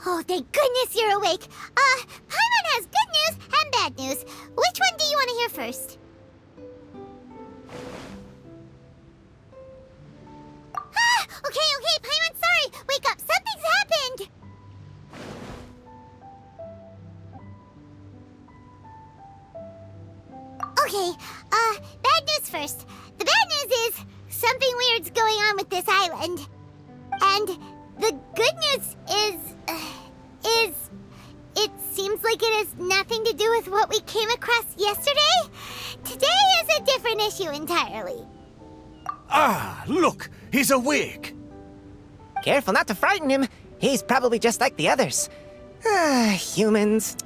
Oh, thank goodness you're awake. Paimon has good news and bad news. Which one do you want to hear first? Okay, Paimon, sorry. Wake up, something's happened. Okay, bad news first. The bad news is something weird's going on with this island. And the good news is it seems like it has nothing to do with what we came across yesterday. Today is a different issue entirely. Ah, look, he's awake. Careful not to frighten him. He's probably just like the others. Humans.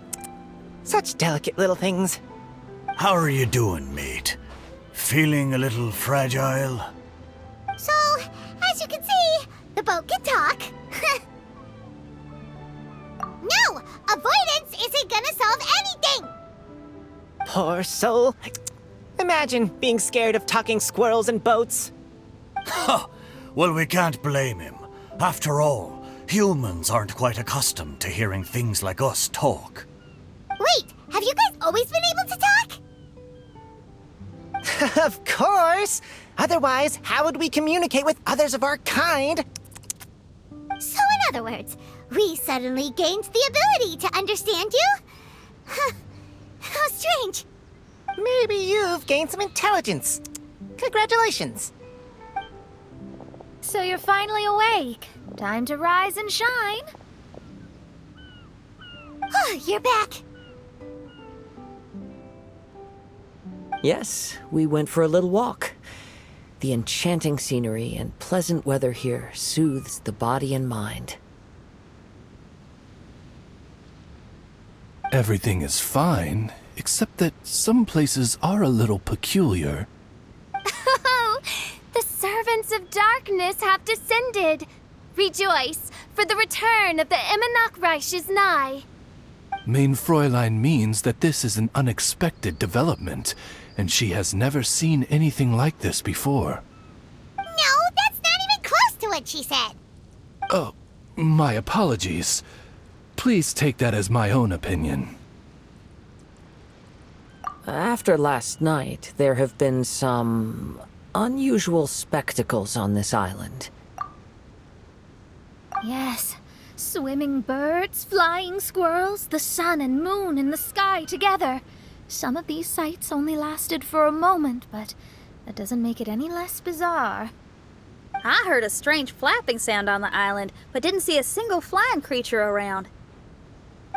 Such delicate little things. How are you doing, mate? Feeling a little fragile? So, as you can see, the boat can talk. No! Avoidance isn't gonna solve anything! Poor soul. Imagine being scared of talking squirrels and boats. Ha! Well, we can't blame him. After all, humans aren't quite accustomed to hearing things like us talk. Wait, have you guys always been able to talk? Of course! Otherwise, how would we communicate with others of our kind? So in other words, we suddenly gained the ability to understand you? Huh. How strange. Maybe you've gained some intelligence. Congratulations. So you're finally awake. Time to rise and shine. Oh, you're back. Yes, we went for a little walk. The enchanting scenery and pleasant weather here soothes the body and mind. Everything is fine, except that some places are a little peculiar. Oh, the servants of darkness have descended. Rejoice, for the return of the Reich is nigh. Mein Fräulein means that this is an unexpected development, and she has never seen anything like this before. No, that's not even close to what she said. Oh, my apologies. Please take that as my own opinion. After last night, there have been some unusual spectacles on this island. Yes, swimming birds, flying squirrels, the sun and moon in the sky together. Some of these sights only lasted for a moment, but that doesn't make it any less bizarre. I heard a strange flapping sound on the island, but didn't see a single flying creature around.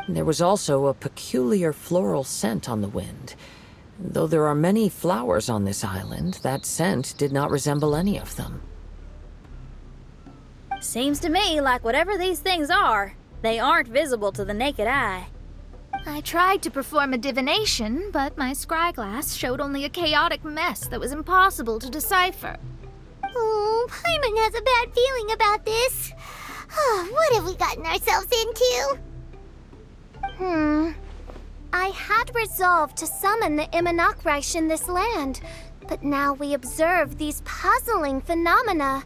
There was also a peculiar floral scent on the wind. Though there are many flowers on this island, that scent did not resemble any of them. Seems to me like whatever these things are, they aren't visible to the naked eye. I tried to perform a divination, but my scryglass showed only a chaotic mess that was impossible to decipher. Oh, Paimon has a bad feeling about this. What have we gotten ourselves into? I had resolved to summon the Reich in this land, but now we observe these puzzling phenomena.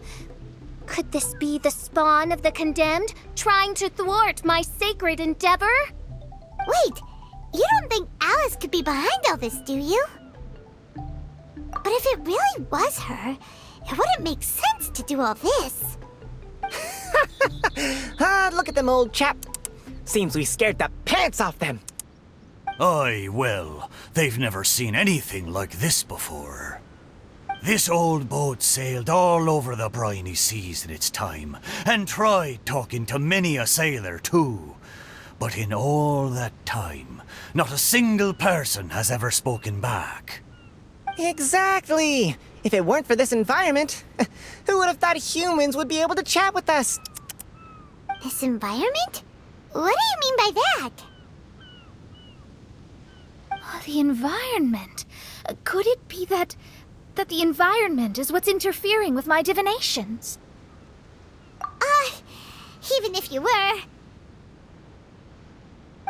Could this be the spawn of the condemned, trying to thwart my sacred endeavor? Wait, you don't think Alice could be behind all this, do you? But if it really was her, it wouldn't make sense to do all this. Look at them, old chap. Seems we scared the pants off them. Aye, well, they've never seen anything like this before. This old boat sailed all over the briny seas in its time, and tried talking to many a sailor too. But in all that time, not a single person has ever spoken back. Exactly. If it weren't for this environment, who would have thought humans would be able to chat with us? This environment? What do you mean by that? Oh, the environment. Could it be that the environment is what's interfering with my divinations? Even if you were...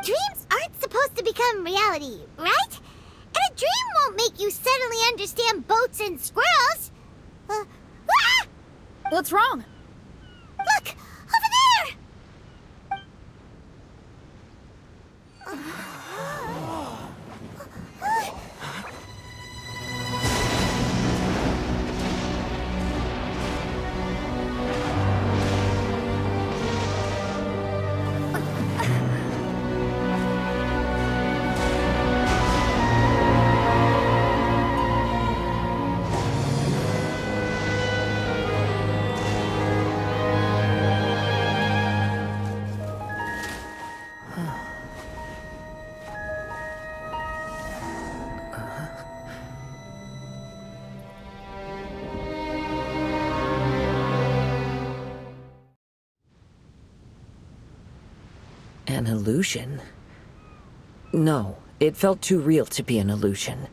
Dreams aren't supposed to become reality, right? And a dream won't make you suddenly understand boats and squirrels. What's wrong? Look! Over there! An illusion? No, it felt too real to be an illusion.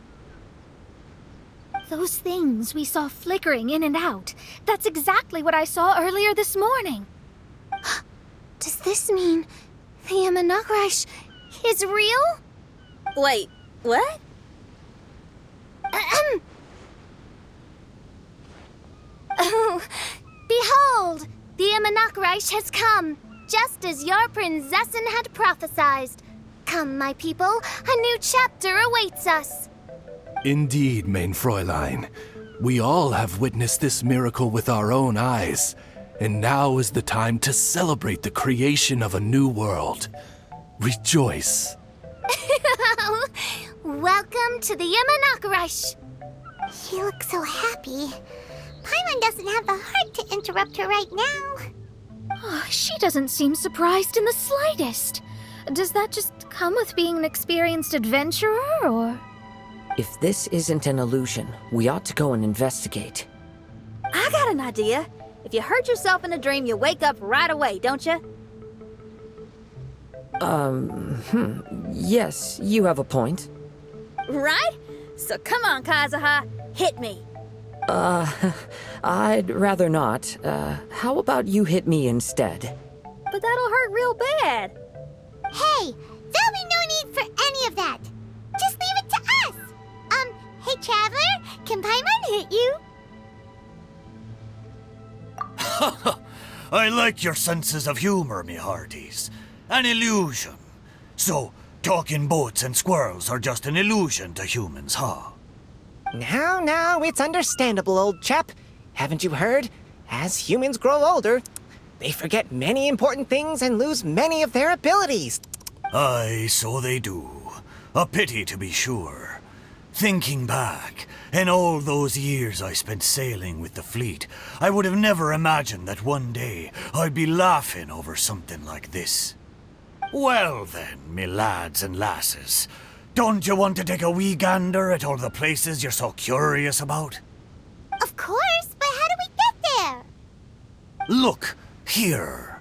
Those things we saw flickering in and out. That's exactly what I saw earlier this morning. Does this mean the Imanakrish is real? Wait, what? Oh, behold! The Imanakrish has come, just as your Prinzessin had prophesied. Come, my people, a new chapter awaits us. Indeed, mein Fräulein. We all have witnessed this miracle with our own eyes, and now is the time to celebrate the creation of a new world. Rejoice. Welcome to the Imanakrish. She looks so happy. Paimon doesn't have the heart to interrupt her right now. Oh, she doesn't seem surprised in the slightest. Does that just come with being an experienced adventurer, or...? If this isn't an illusion, we ought to go and investigate. I got an idea. If you hurt yourself in a dream, you wake up right away, don't you? Yes, you have a point. Right? So come on, Kazuha, hit me. I'd rather not. How about you hit me instead? But that'll hurt real bad. Hey, there'll be no need for any of that. Just leave it to us. Hey, Traveler, can Paimon hit you? I like your senses of humor, me hearties. An illusion. So, talking boats and squirrels are just an illusion to humans, huh? Now, it's understandable, old chap. Haven't you heard? As humans grow older, they forget many important things and lose many of their abilities. Aye, so they do. A pity, to be sure. Thinking back, in all those years I spent sailing with the fleet, I would have never imagined that one day I'd be laughing over something like this. Well then, me lads and lasses, don't you want to take a wee gander at all the places you're so curious about? Of course, but how do we get there? Look, here.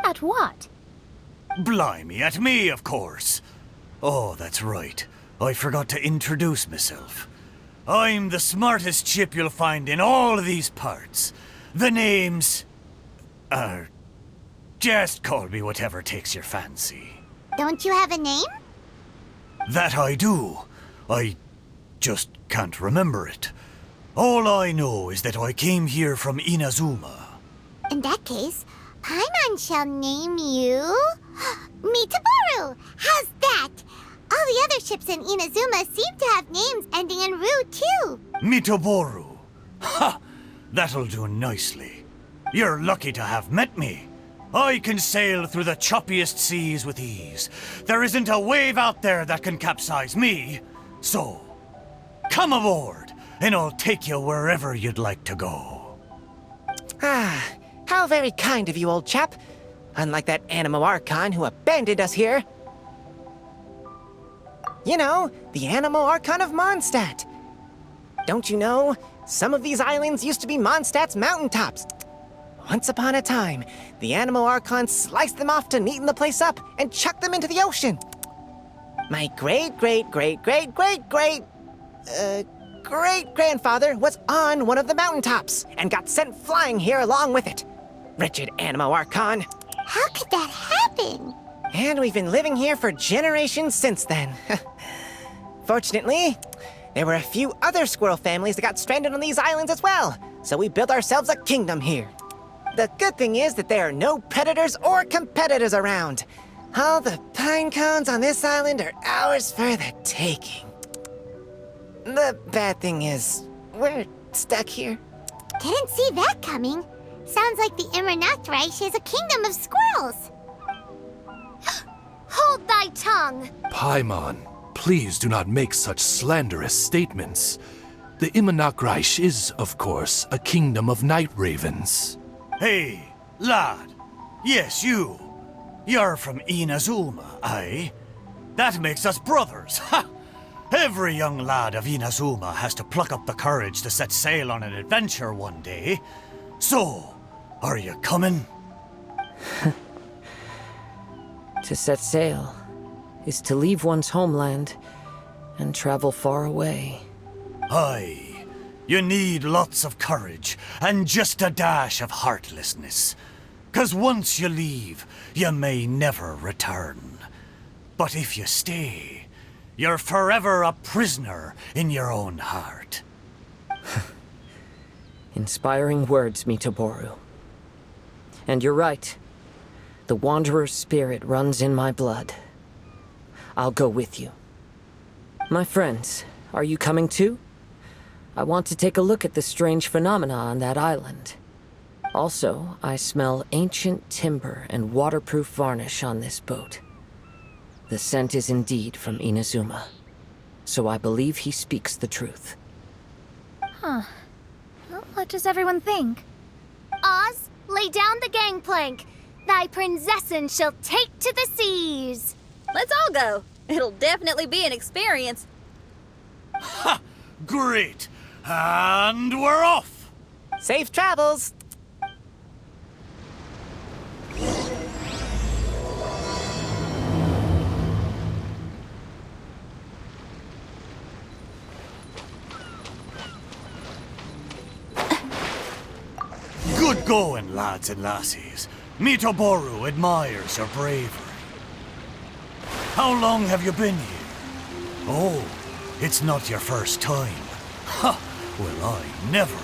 At what? Blimey, at me, of course. Oh, that's right. I forgot to introduce myself. I'm the smartest chip you'll find in all of these parts. The name's... just call me whatever takes your fancy. Don't you have a name? That I do. I just can't remember it. All I know is that I came here from Inazuma. In that case, Paimon shall name you... Mitaboru! How's that? All the other ships in Inazuma seem to have names ending in Ru, too. Mitoboru. Ha! That'll do nicely. You're lucky to have met me. I can sail through the choppiest seas with ease. There isn't a wave out there that can capsize me. So, come aboard, and I'll take you wherever you'd like to go. Ah, how very kind of you, old chap. Unlike that Animo Archon who abandoned us here. You know, the Animo Archon of Mondstadt. Don't you know, some of these islands used to be Mondstadt's mountaintops. Once upon a time, the Animo Archon sliced them off to neaten the place up and chucked them into the ocean. My great-great-great-great-great-grandfather was on one of the mountaintops and got sent flying here along with it. Wretched Animo Archon. How could that happen? And we've been living here for generations since then. Fortunately, there were a few other squirrel families that got stranded on these islands as well, so we built ourselves a kingdom here. The good thing is that there are no predators or competitors around. All the pine cones on this island are ours for the taking. The bad thing is, we're stuck here. Didn't see that coming. Sounds like the Imanakrish is a kingdom of squirrels. Hold thy tongue! Paimon, please do not make such slanderous statements. The Imanakrish is, of course, a kingdom of night ravens. Hey, lad. Yes, you. You're from Inazuma, aye? That makes us brothers, ha! Every young lad of Inazuma has to pluck up the courage to set sail on an adventure one day. So, are you coming? To set sail is to leave one's homeland and travel far away. Aye, you need lots of courage and just a dash of heartlessness. 'Cause once you leave, you may never return. But if you stay, you're forever a prisoner in your own heart. Inspiring words, Mitoboru. And you're right. The Wanderer's spirit runs in my blood. I'll go with you. My friends, are you coming too? I want to take a look at the strange phenomena on that island. Also, I smell ancient timber and waterproof varnish on this boat. The scent is indeed from Inazuma, so I believe he speaks the truth. Well, what does everyone think? Oz, lay down the gangplank. Thy princessin shall take to the seas. Let's all go. It'll definitely be an experience. Ha! Great! And we're off! Safe travels! Good going, lads and lassies. Mitoboru admires your bravery. How long have you been here? Oh, it's not your first time. Ha! Well, I never.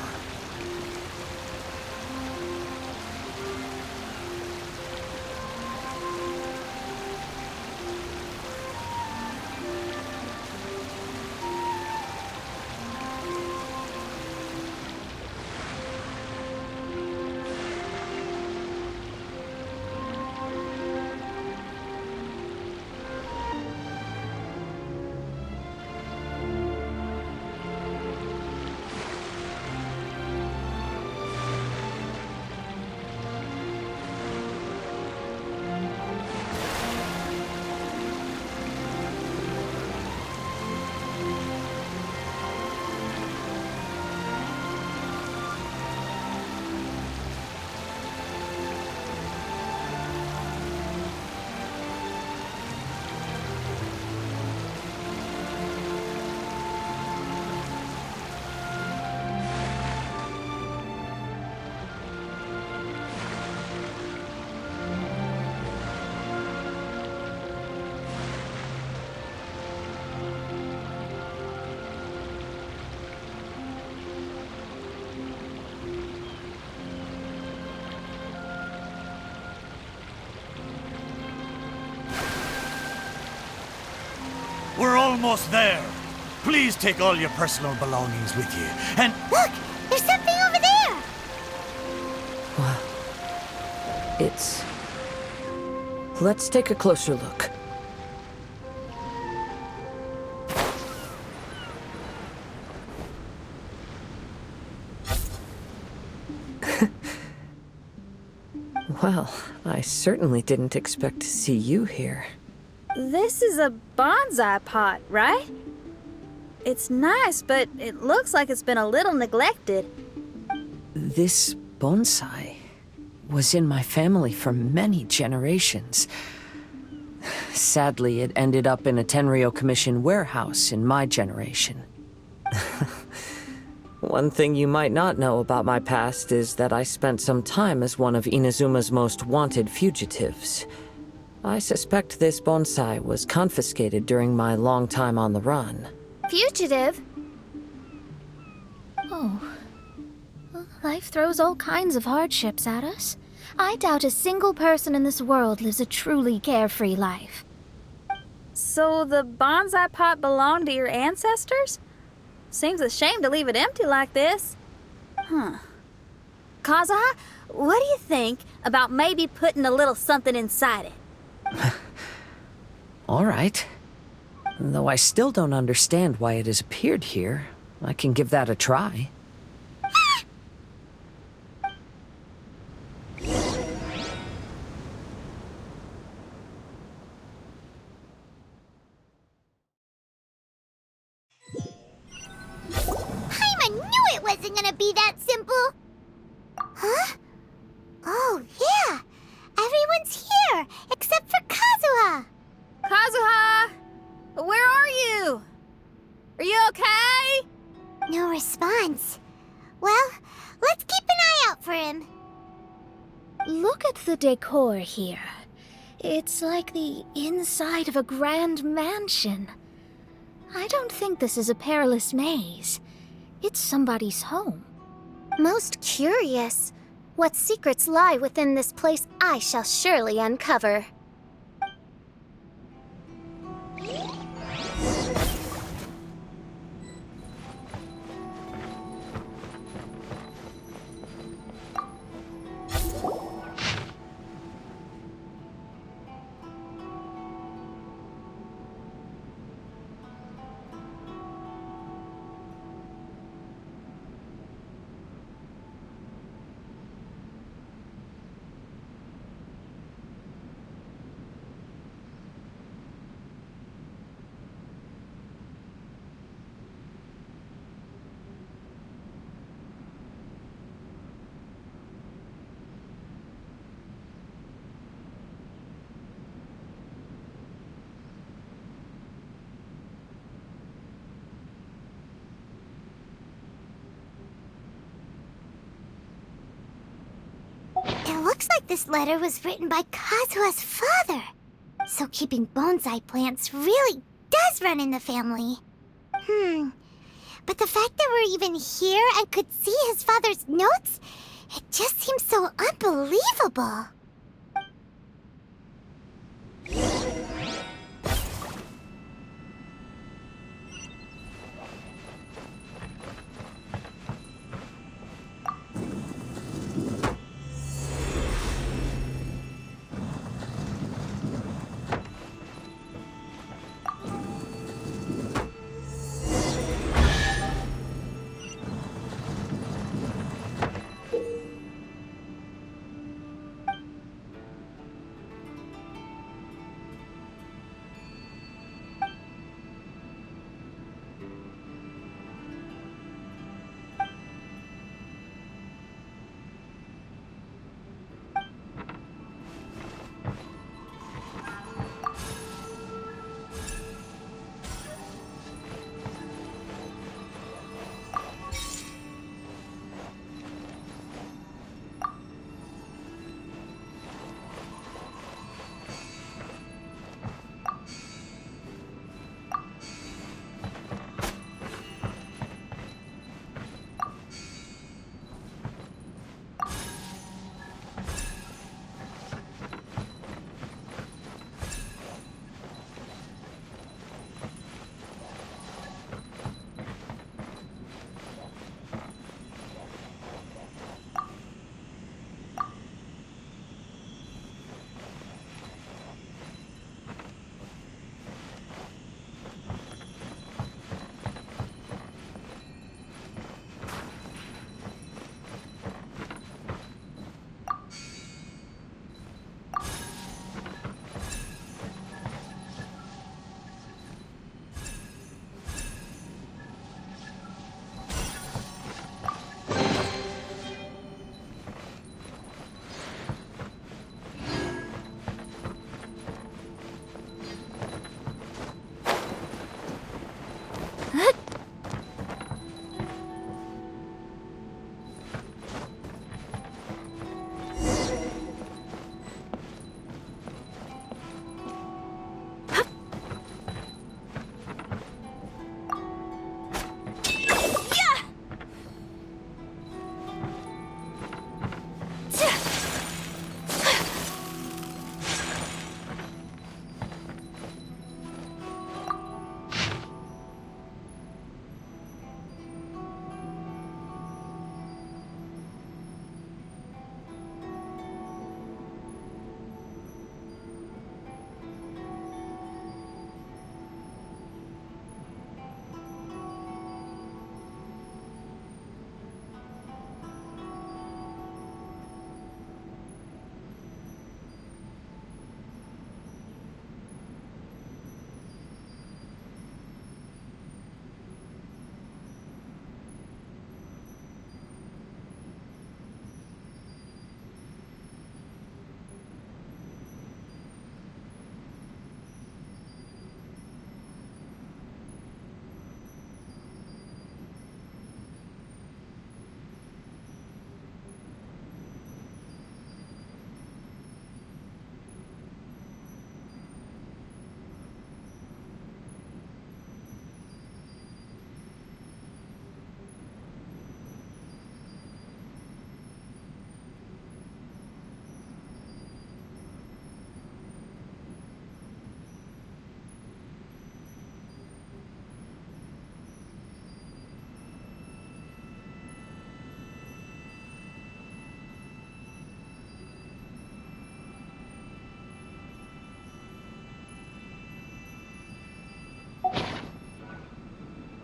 We're almost there. Please take all your personal belongings with you. And Look! There's something over there! Well, it's... Let's take a closer look. Well, I certainly didn't expect to see you here. This is a bonsai pot, right? It's nice, but it looks like it's been a little neglected. This bonsai was in my family for many generations. Sadly, it ended up in a Tenryo Commission warehouse in my generation. One thing you might not know about my past is that I spent some time as one of Inazuma's most wanted fugitives. I suspect this bonsai was confiscated during my long time on the run. Fugitive? Oh. Well, life throws all kinds of hardships at us. I doubt a single person in this world lives a truly carefree life. So the bonsai pot belonged to your ancestors? Seems a shame to leave it empty like this. Kazuha, what do you think about maybe putting a little something inside it? All right. Though I still don't understand why it has appeared here, I can give that a try. Paimon knew it wasn't gonna be that simple! Huh? Oh, yeah! Everyone's here, except for Kazuha! Look at the decor here. It's like the inside of a grand mansion. I don't think this is a perilous maze. It's somebody's home. Most curious. What secrets lie within this place I shall surely uncover. It looks like this letter was written by Kazuha's father. So keeping bonsai plants really does run in the family. But the fact that we're even here and could see his father's notes, it just seems so unbelievable.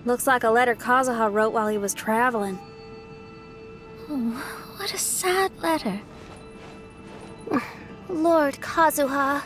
Looks like a letter Kazuha wrote while he was traveling. Oh, what a sad letter. Lord Kazuha.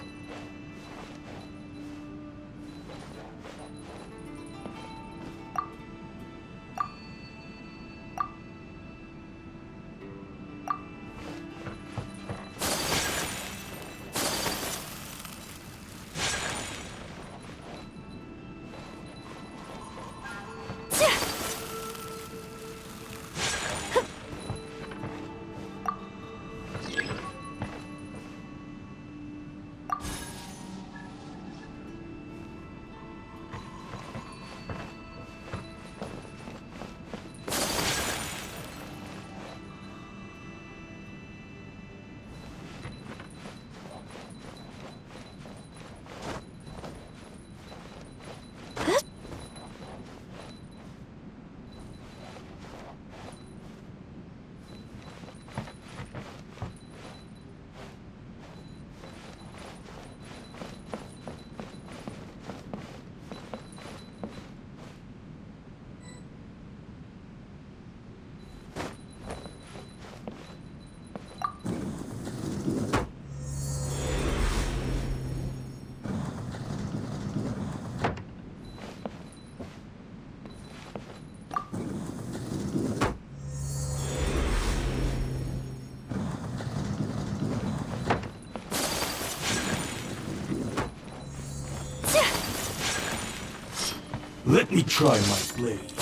Let me try my blade.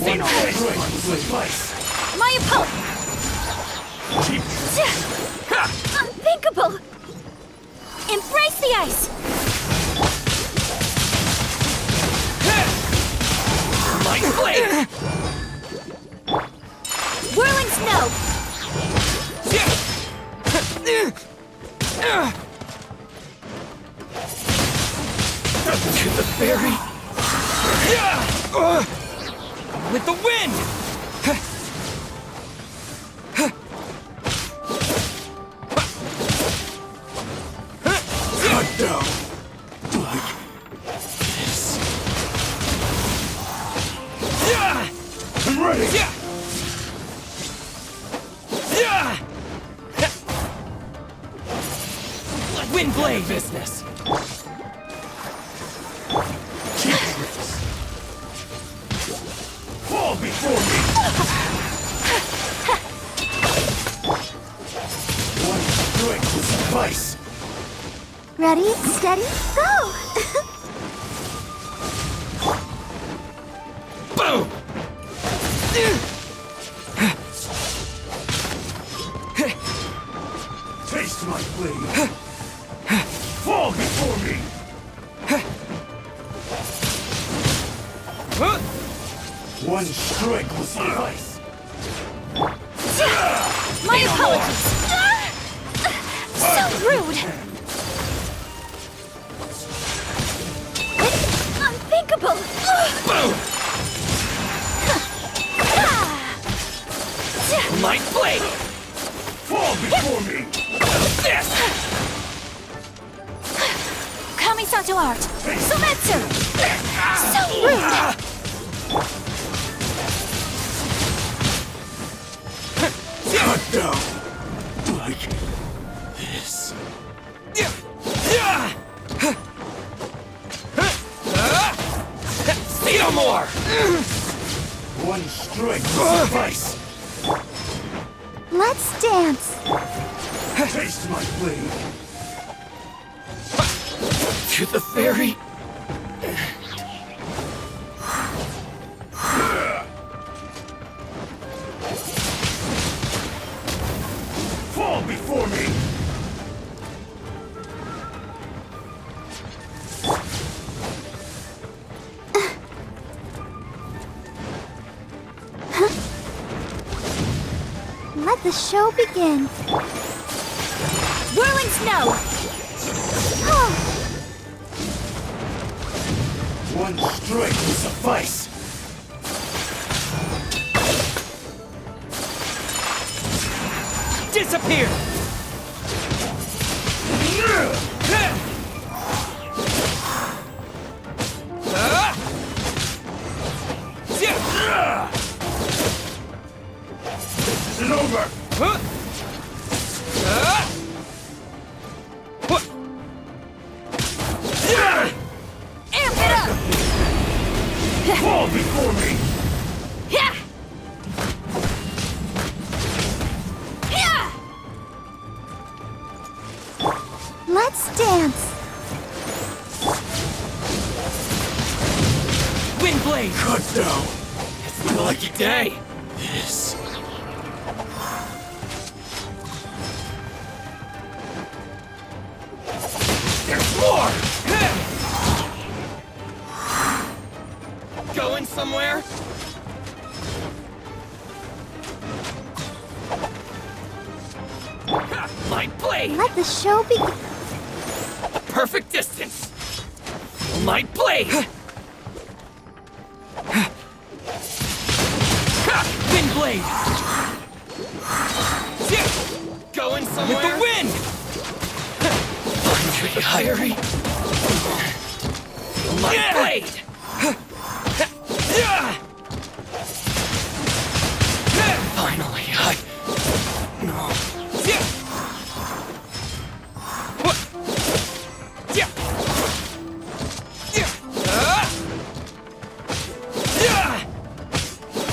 One slice. My opponent! Unthinkable! Embrace the ice! My blade! Whirling snow! To the berry! With the wind! Cut down! Like this. I'm ready! Wind blade business! Fall before me! One strike will suffice! Ready, steady, go! Boom! Taste my blade! Fall before me! One strike will suffice! My apologies! So rude! Unthinkable! Boom! My blade! Fall before me! This! Kamisato art! Sumetsu! So rude! Cut down! Like this. See no more! One strike will suffice! Let's dance. Taste my blade! To the ferry! Fall before me! Let the show begin. Whirling snow! One strike will suffice! Disappear! Let's dance. Windblade! Cut down. It's been a lucky day! This. There's more! Going somewhere? My blade! Let the show begin. A perfect distance! My blade! Windblade! Going somewhere? With the wind! I'm pretty hairy. My blade! Finally, No.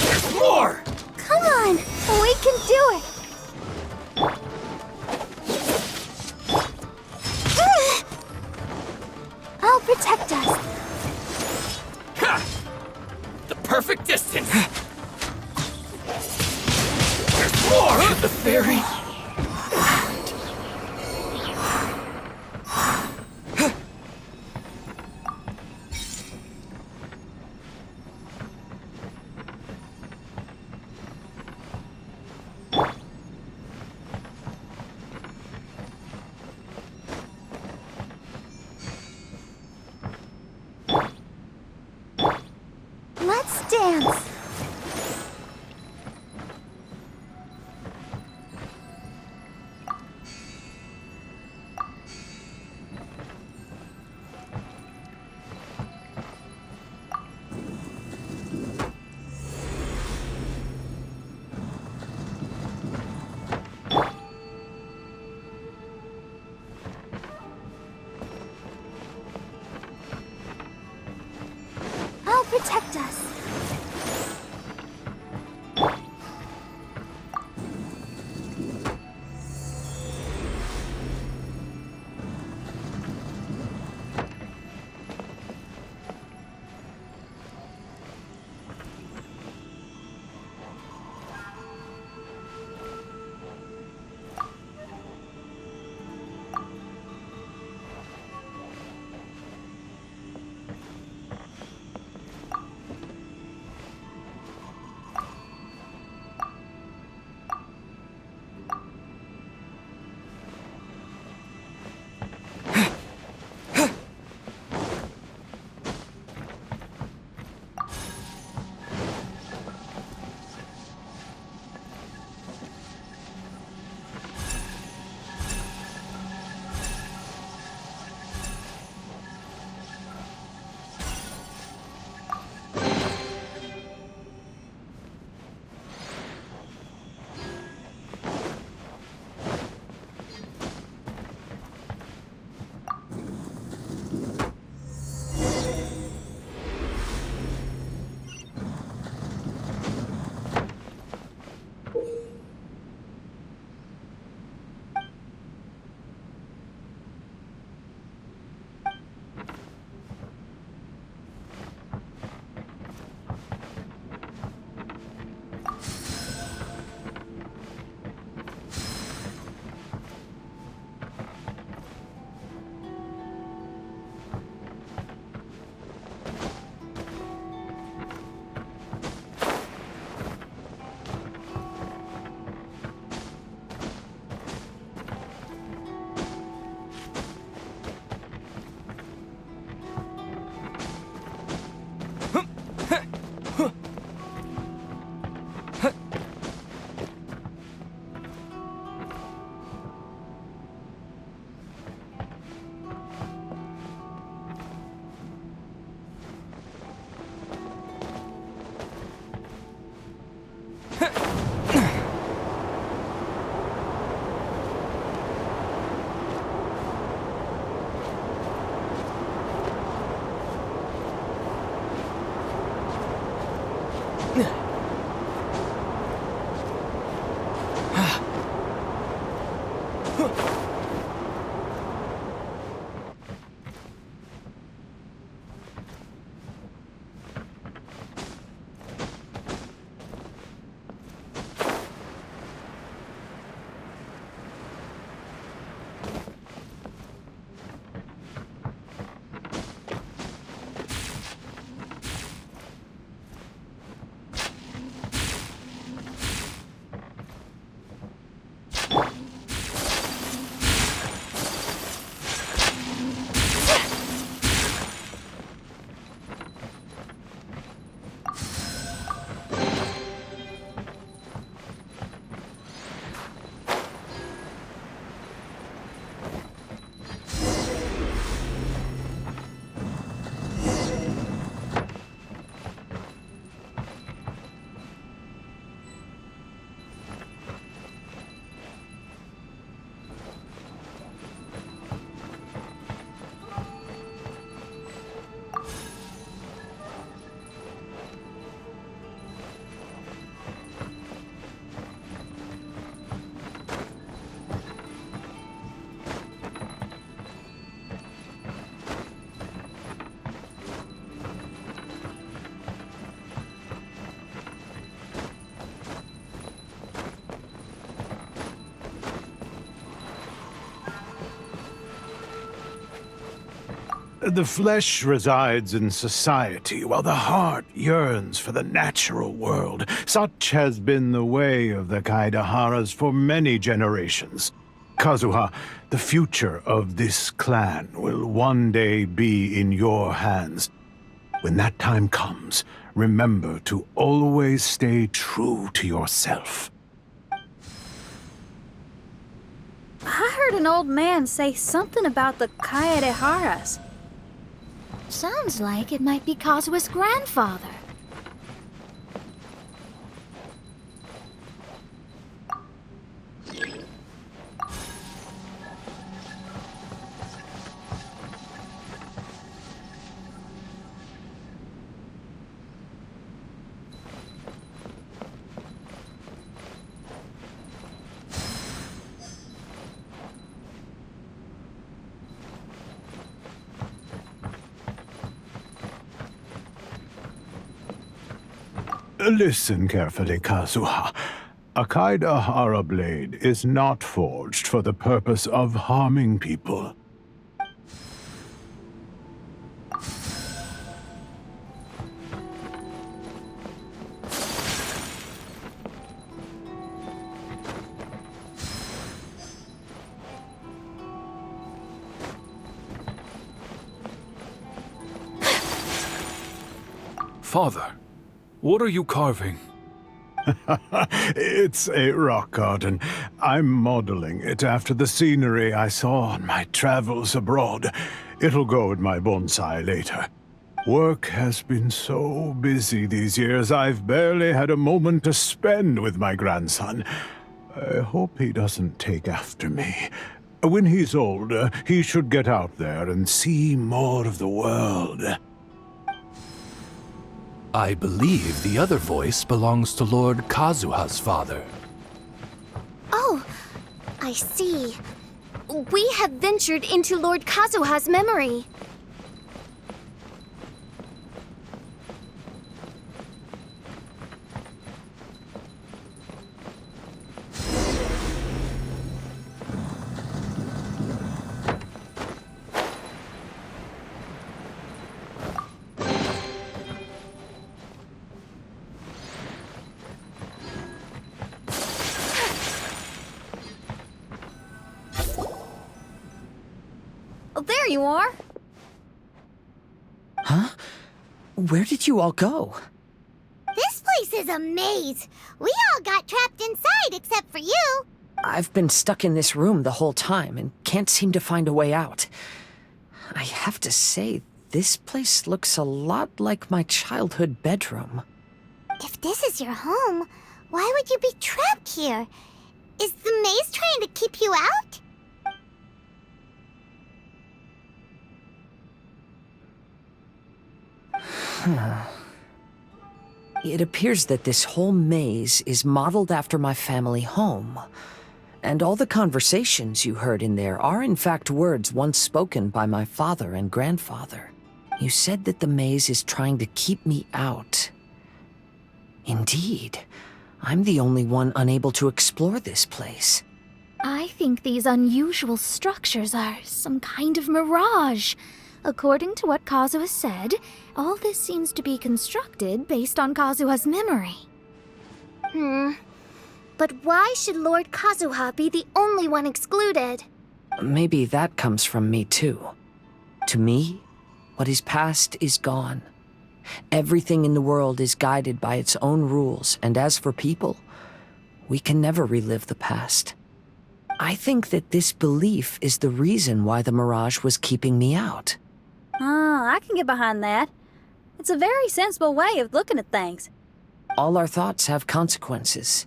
There's more! Come on, we can do it. I'll protect us. The perfect distance! There's more! The fairy! Let's dance. I'll protect us. The flesh resides in society, while the heart yearns for the natural world. Such has been the way of the Kazuhas for many generations. Kazuha, the future of this clan will one day be in your hands. When that time comes, remember to always stay true to yourself. I heard an old man say something about the Kazuhas. Sounds like it might be Kazuha's grandfather. Listen carefully, Kazuha. A Kaidahara blade is not forged for the purpose of harming people. Father, what are you carving? It's a rock garden. I'm modeling it after the scenery I saw on my travels abroad. It'll go in my bonsai later. Work has been so busy these years, I've barely had a moment to spend with my grandson. I hope he doesn't take after me. When he's older, he should get out there and see more of the world. I believe the other voice belongs to Lord Kazuha's father. Oh, I see. We have ventured into Lord Kazuha's memory. Oh, there you are. Huh? Where did you all go? This place is a maze. We all got trapped inside except for you. I've been stuck in this room the whole time and can't seem to find a way out. I have to say, this place looks a lot like my childhood bedroom. If this is your home, why would you be trapped here? Is the maze trying to keep you out? It appears that this whole maze is modeled after my family home. And all the conversations you heard in there are in fact words once spoken by my father and grandfather. You said that the maze is trying to keep me out. Indeed, I'm the only one unable to explore this place. I think these unusual structures are some kind of mirage. According to what Kazuha said, all this seems to be constructed based on Kazuha's memory. But why should Lord Kazuha be the only one excluded? Maybe that comes from me too. To me, what is past is gone. Everything in the world is guided by its own rules, and as for people, we can never relive the past. I think that this belief is the reason why the mirage was keeping me out. I can get behind that. It's a very sensible way of looking at things. All our thoughts have consequences.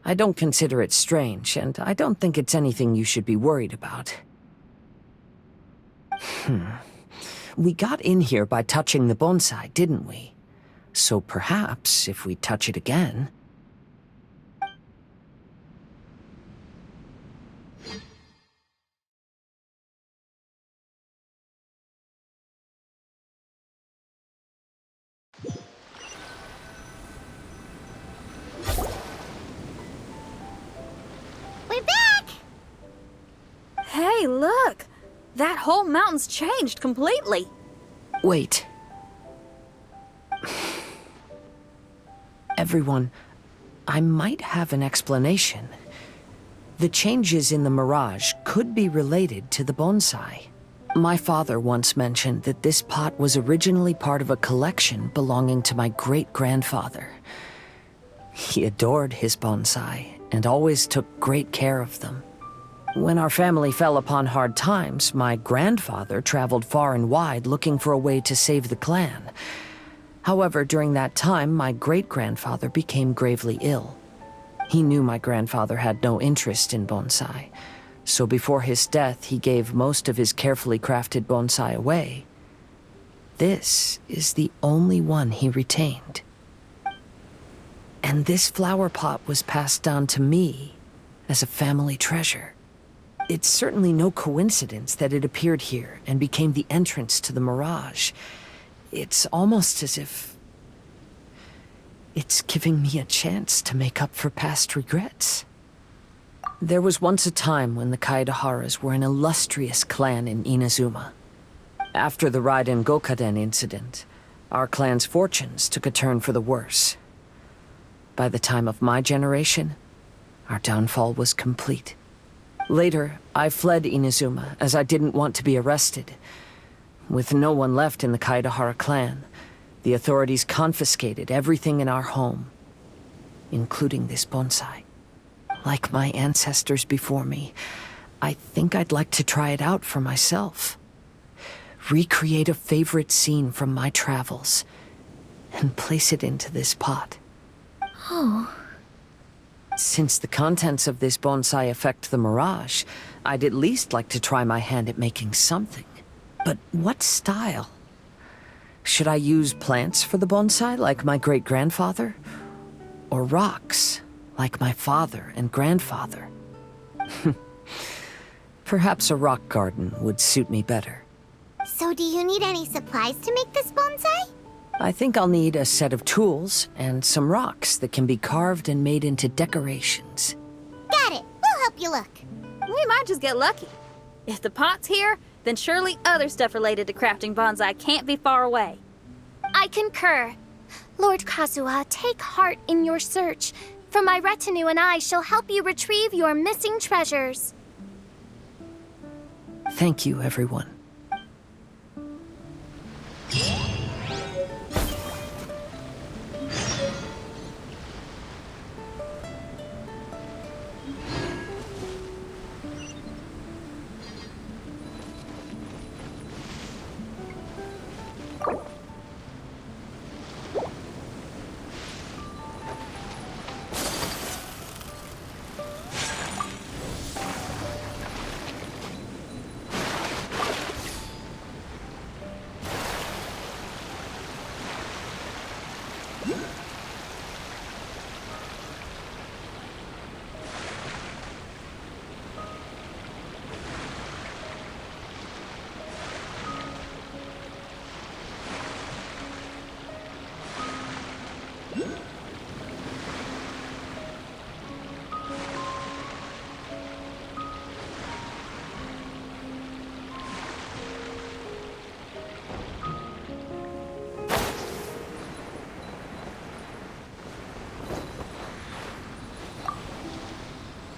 I don't consider it strange, and I don't think it's anything you should be worried about. We got in here by touching the bonsai, didn't we? So perhaps, if we touch it again... We're back! Hey, look! That whole mountain's changed completely. Wait. Everyone, I might have an explanation. The changes in the mirage could be related to the bonsai. My father once mentioned that this pot was originally part of a collection belonging to my great-grandfather. He adored his bonsai and always took great care of them. When our family fell upon hard times, my grandfather traveled far and wide looking for a way to save the clan. However, during that time, my great-grandfather became gravely ill. He knew my grandfather had no interest in bonsai, so before his death, he gave most of his carefully crafted bonsai away. This is the only one he retained. And this flower pot was passed down to me as a family treasure. It's certainly no coincidence that it appeared here and became the entrance to the mirage. It's almost as if it's giving me a chance to make up for past regrets. There was once a time when the Kazuhas were an illustrious clan in Inazuma. After the Raiden Gokaden incident, our clan's fortunes took a turn for the worse. By the time of my generation, our downfall was complete. Later, I fled Inazuma as I didn't want to be arrested. With no one left in the Kazuha clan, the authorities confiscated everything in our home, including this bonsai. Like my ancestors before me, I think I'd like to try it out for myself. Recreate a favorite scene from my travels, and place it into this pot. Oh. Since the contents of this bonsai affect the mirage, I'd at least like to try my hand at making something. But what style? Should I use plants for the bonsai, like my great-grandfather? Or rocks, like my father and grandfather? Perhaps a rock garden would suit me better. So do you need any supplies to make this bonsai? I think I'll need a set of tools and some rocks that can be carved and made into decorations. Got it. We'll help you look. We might just get lucky. If the pot's here, then surely other stuff related to crafting bonsai can't be far away. I concur. Lord Kazuha, take heart in your search, for my retinue and I shall help you retrieve your missing treasures. Thank you, everyone.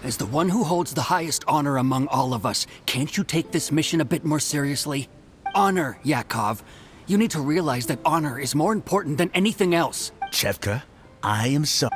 As the one who holds the highest honor among all of us, can't you take this mission a bit more seriously? Honor, Yakov. You need to realize that honor is more important than anything else. Chevka, I am sorry.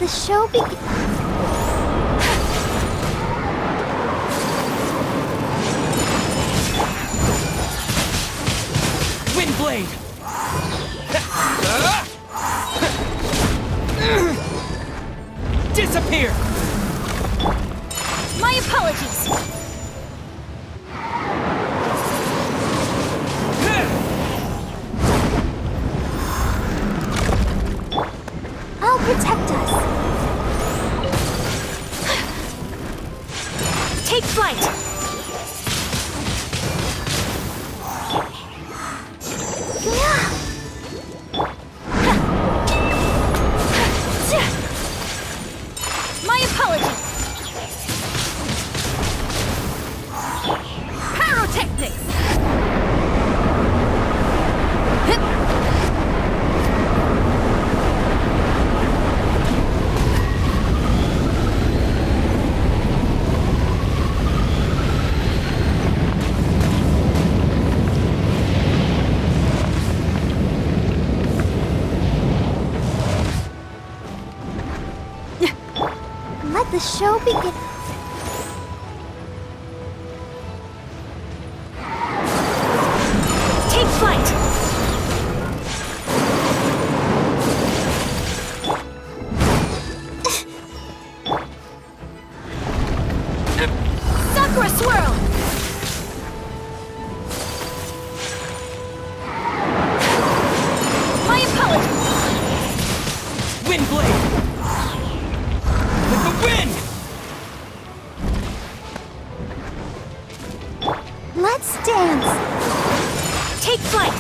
show begin. Windblade! Disappear! My apologies. I'll protect us. Take flight. My apologies. Pyrotechnics. Let the show begin. Take flight. Sakura swirl. My apologies. Windblade! With the wind! Let's dance. Take flight.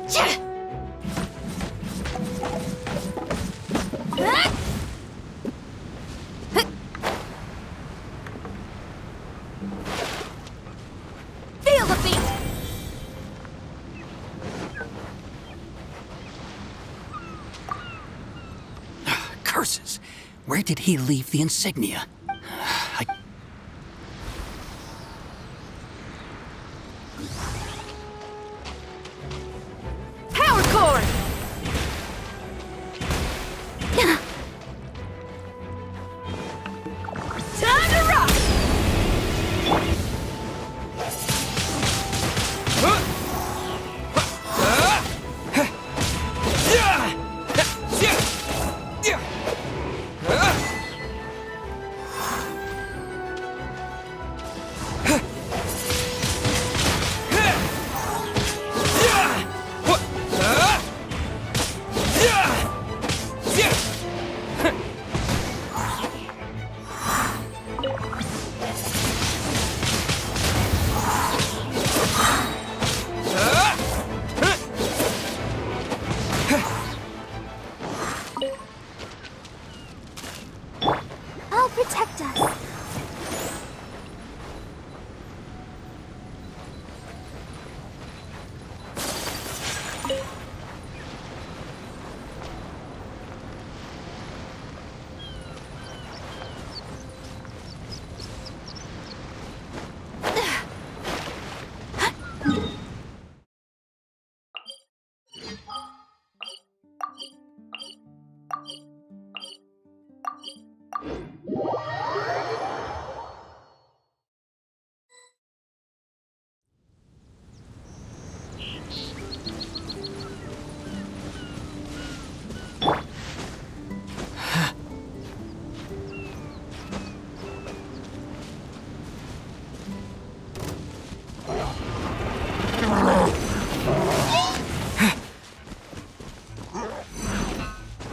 Yeah. Feel the beat. Curses! Where did he leave the insignia? Power cord. Time to rock. I'll protect us.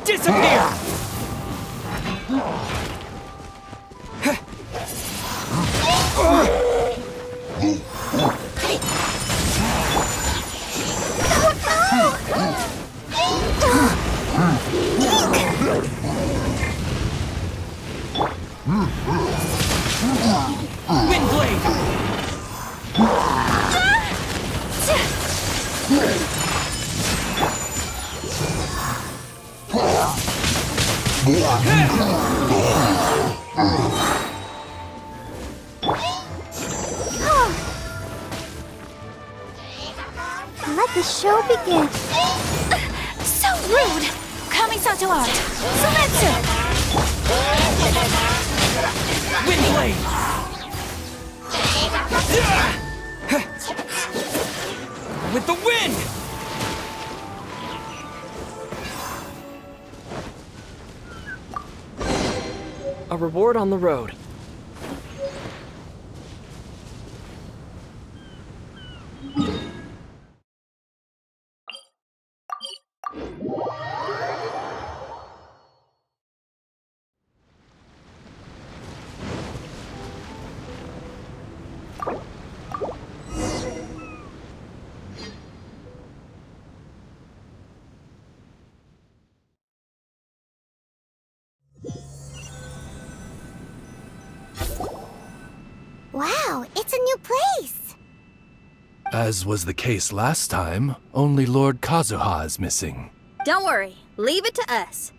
Disappear! Let the show begin. So rude! Kamisato art! Sumetsu! Windblade! With the wind! A reward on the road. Wow, it's a new place. As was the case last time, only Lord Kazuha is missing. Don't worry, leave it to us.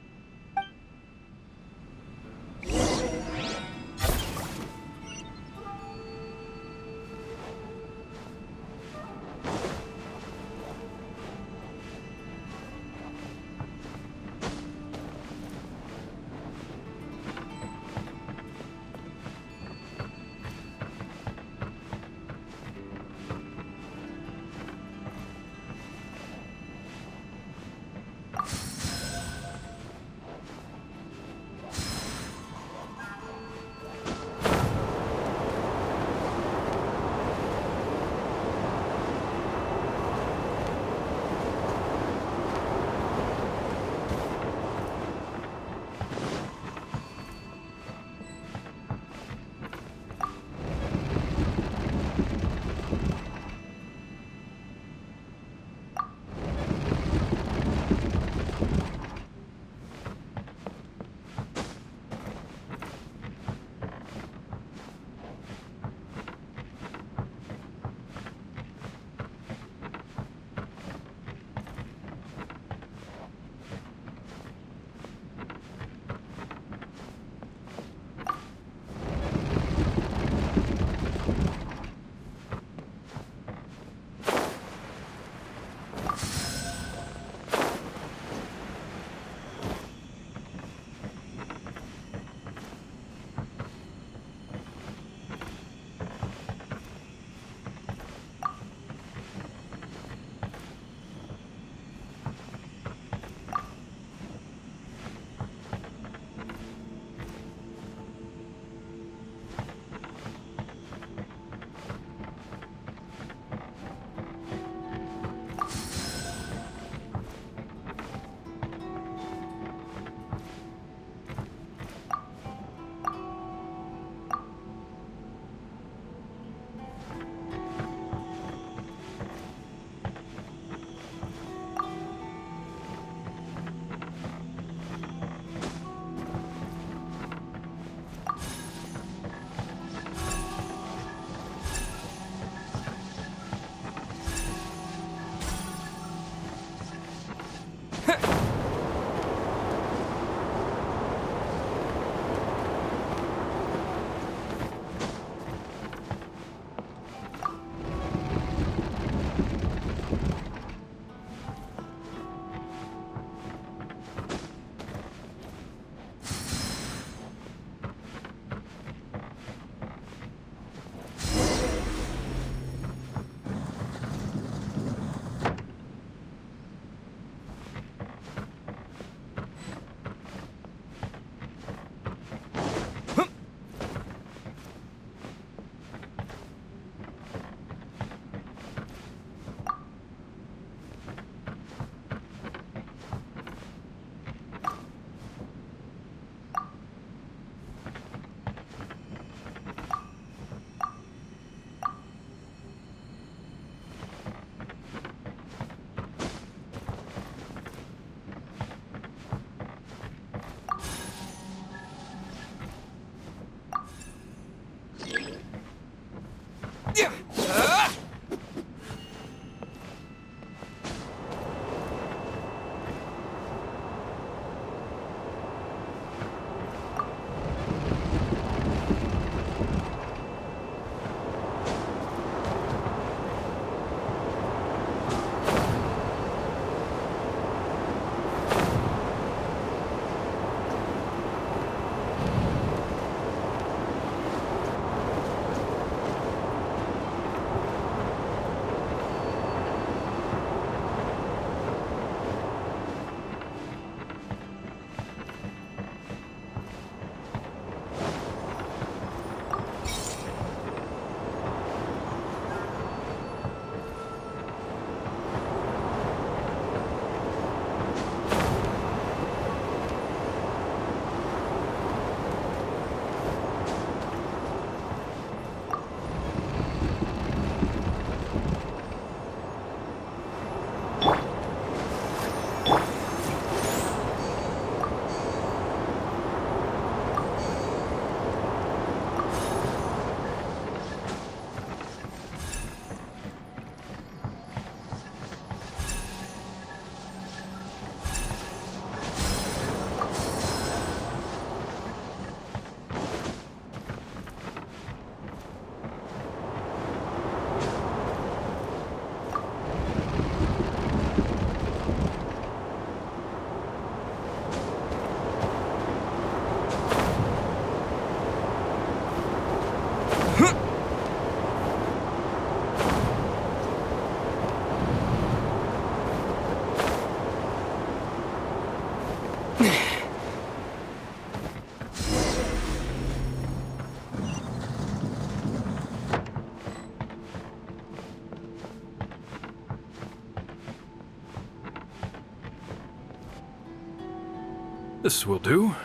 This will do.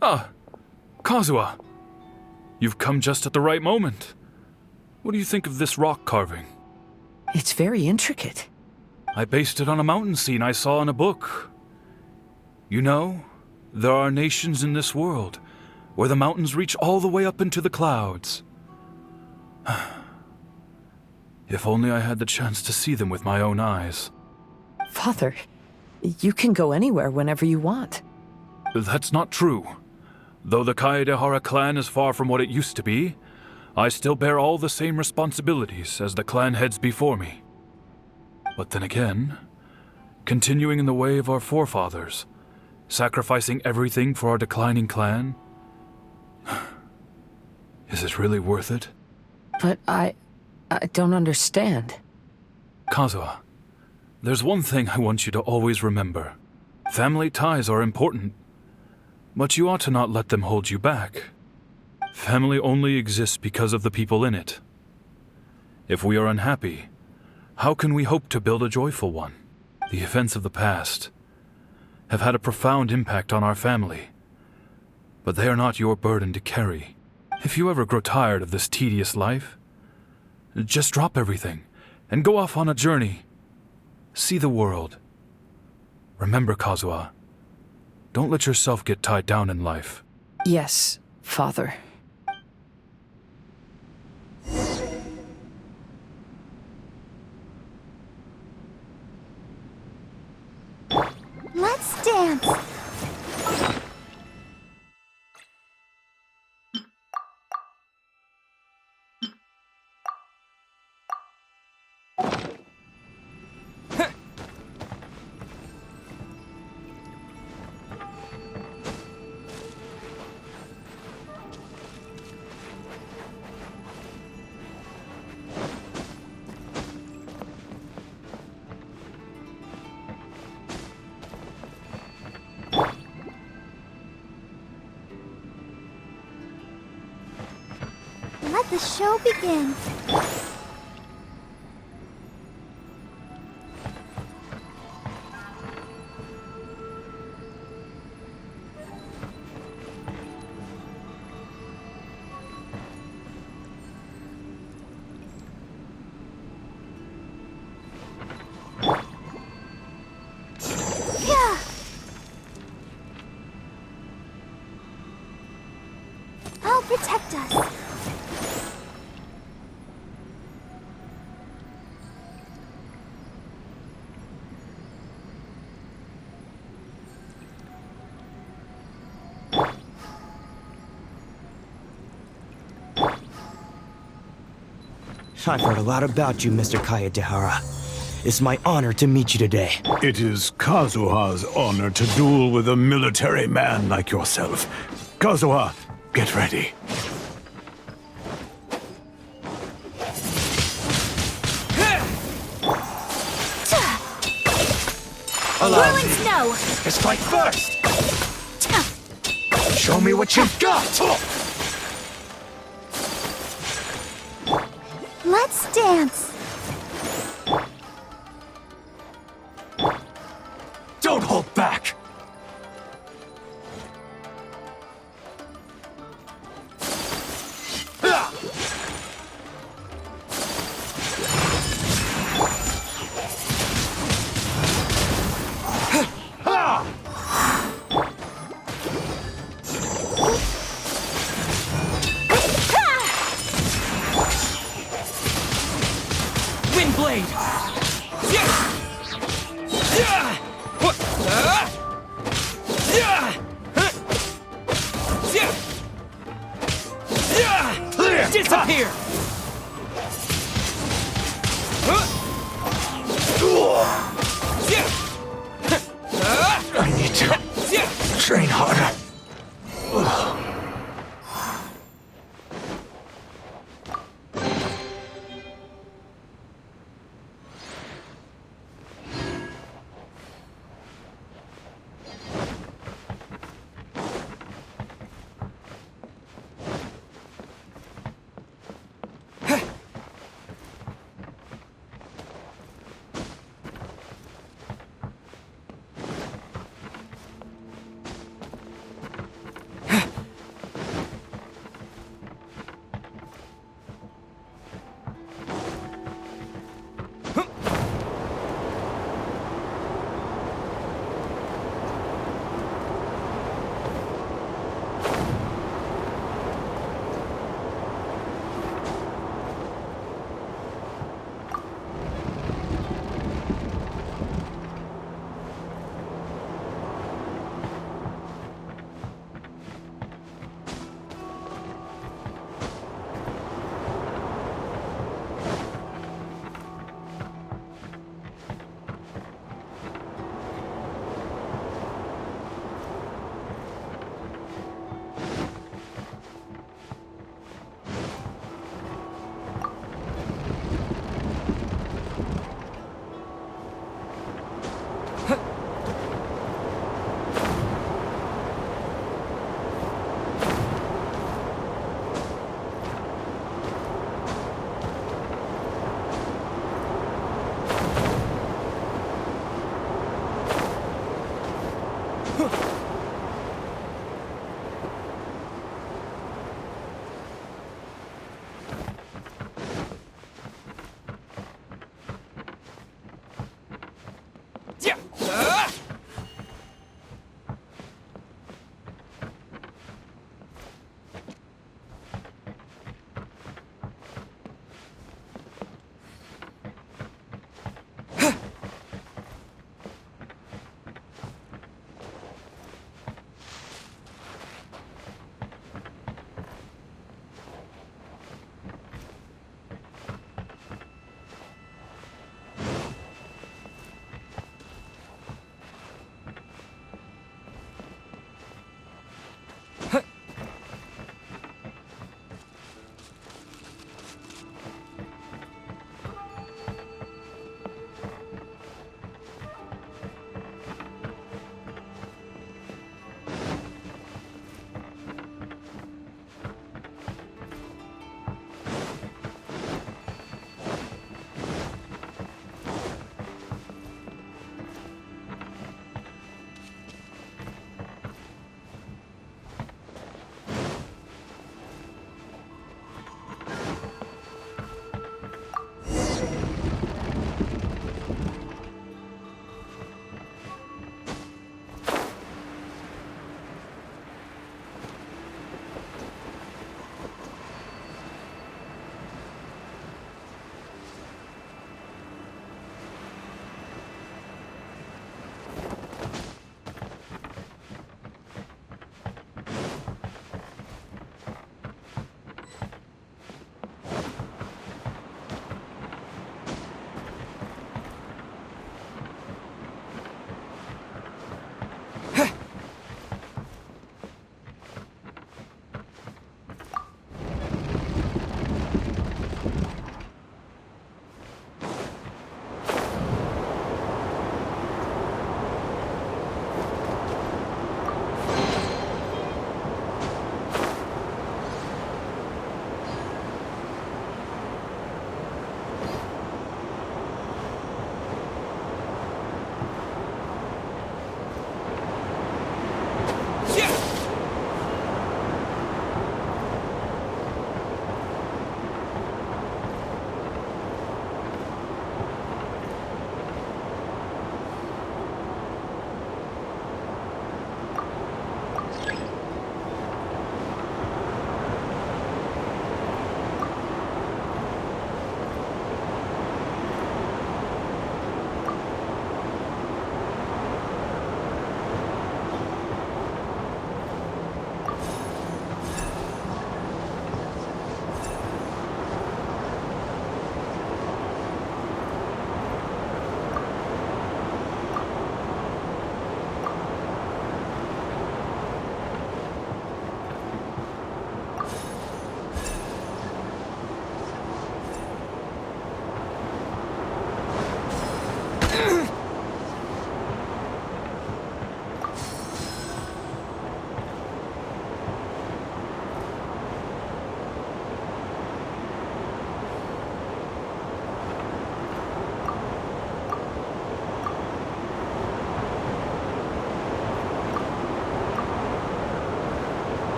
Ah, Kazuha. You've come just at the right moment. What do you think of this rock carving? It's very intricate. I based it on a mountain scene I saw in a book. You know, there are nations in this world where the mountains reach all the way up into the clouds. If only I had the chance to see them with my own eyes. Father, you can go anywhere whenever you want. That's not true. Though the Kaedehara clan is far from what it used to be, I still bear all the same responsibilities as the clan heads before me. But then again, continuing in the way of our forefathers, sacrificing everything for our declining clan, is it really worth it? But I don't understand. Kazuha, there's one thing I want you to always remember. Family ties are important, but you ought to not let them hold you back. Family only exists because of the people in it. If we are unhappy, how can we hope to build a joyful one? The events of the past have had a profound impact on our family, but they are not your burden to carry. If you ever grow tired of this tedious life, just drop everything and go off on a journey. See the world. Remember, Kazuha, don't let yourself get tied down in life. Yes, Father. Let's dance! Let the show begin. Yeah. I'll protect us. I've heard a lot about you, Mr. Kaedehara. It's my honor to meet you today. It is Kazuha's honor to duel with a military man like yourself. Kazuha, get ready. Allow me. No! Let's fight first! Show me what you've got! Let's dance. Don't hold back! Wind blade! Yeah! Yeah!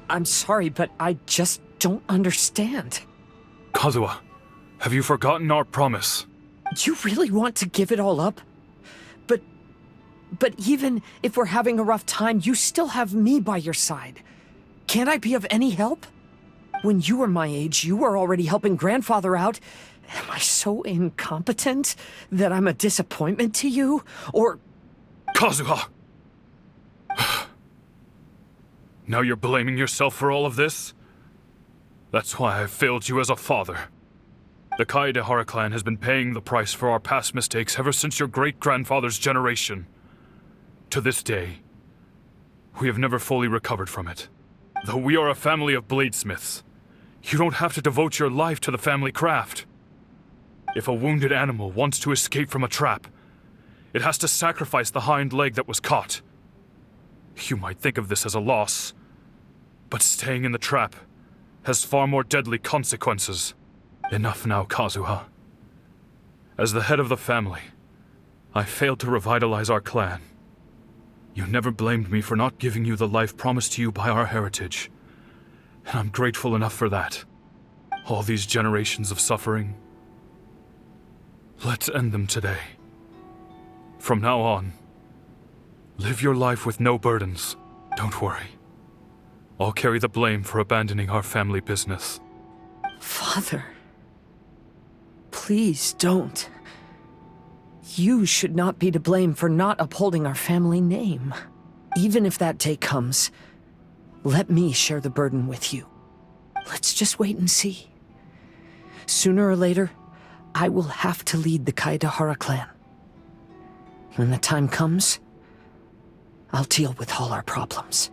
I'm sorry, but I just don't understand. Kazuha, have you forgotten our promise? You really want to give it all up? But even if we're having a rough time, you still have me by your side. Can't I be of any help? When you were my age, you were already helping Grandfather out. Am I so incompetent that I'm a disappointment to you? Or... Kazuha! Now you're blaming yourself for all of this? That's why I failed you as a father. The Kaedehara clan has been paying the price for our past mistakes ever since your great-grandfather's generation. To this day, we have never fully recovered from it. Though we are a family of bladesmiths, you don't have to devote your life to the family craft. If a wounded animal wants to escape from a trap, it has to sacrifice the hind leg that was caught. You might think of this as a loss, but staying in the trap has far more deadly consequences. Enough now, Kazuha. As the head of the family, I failed to revitalize our clan. You never blamed me for not giving you the life promised to you by our heritage, and I'm grateful enough for that. All these generations of suffering, let's end them today. From now on, live your life with no burdens. Don't worry. I'll carry the blame for abandoning our family business. Father, please don't. You should not be to blame for not upholding our family name. Even if that day comes, let me share the burden with you. Let's just wait and see. Sooner or later, I will have to lead the Kaedehara clan. When the time comes, I'll deal with all our problems.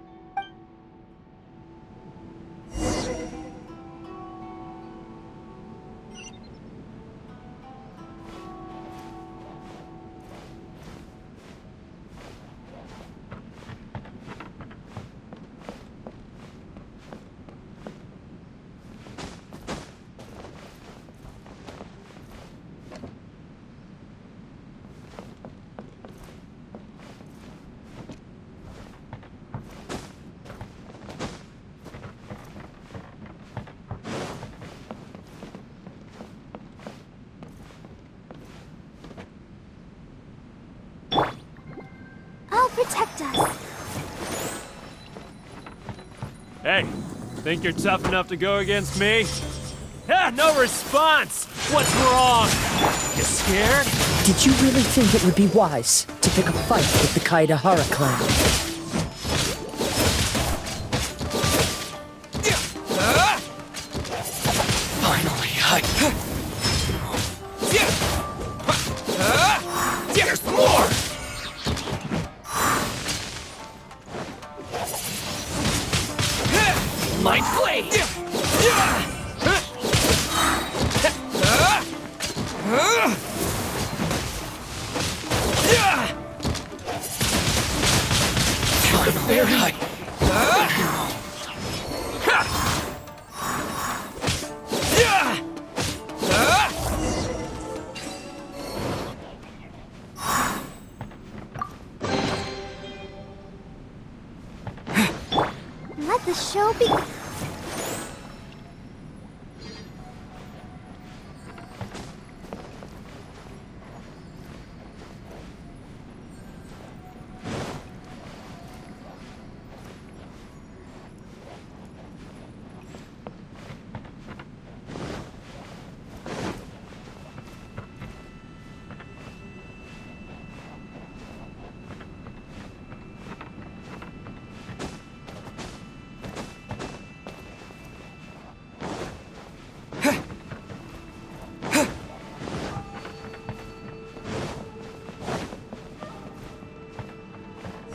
Protect us. Hey, think you're tough enough to go against me? Ah, no response! What's wrong? You scared? Did you really think it would be wise to pick a fight with the Kaedehara clan? Finally, there's more! My blade! Very high. Let the show begin.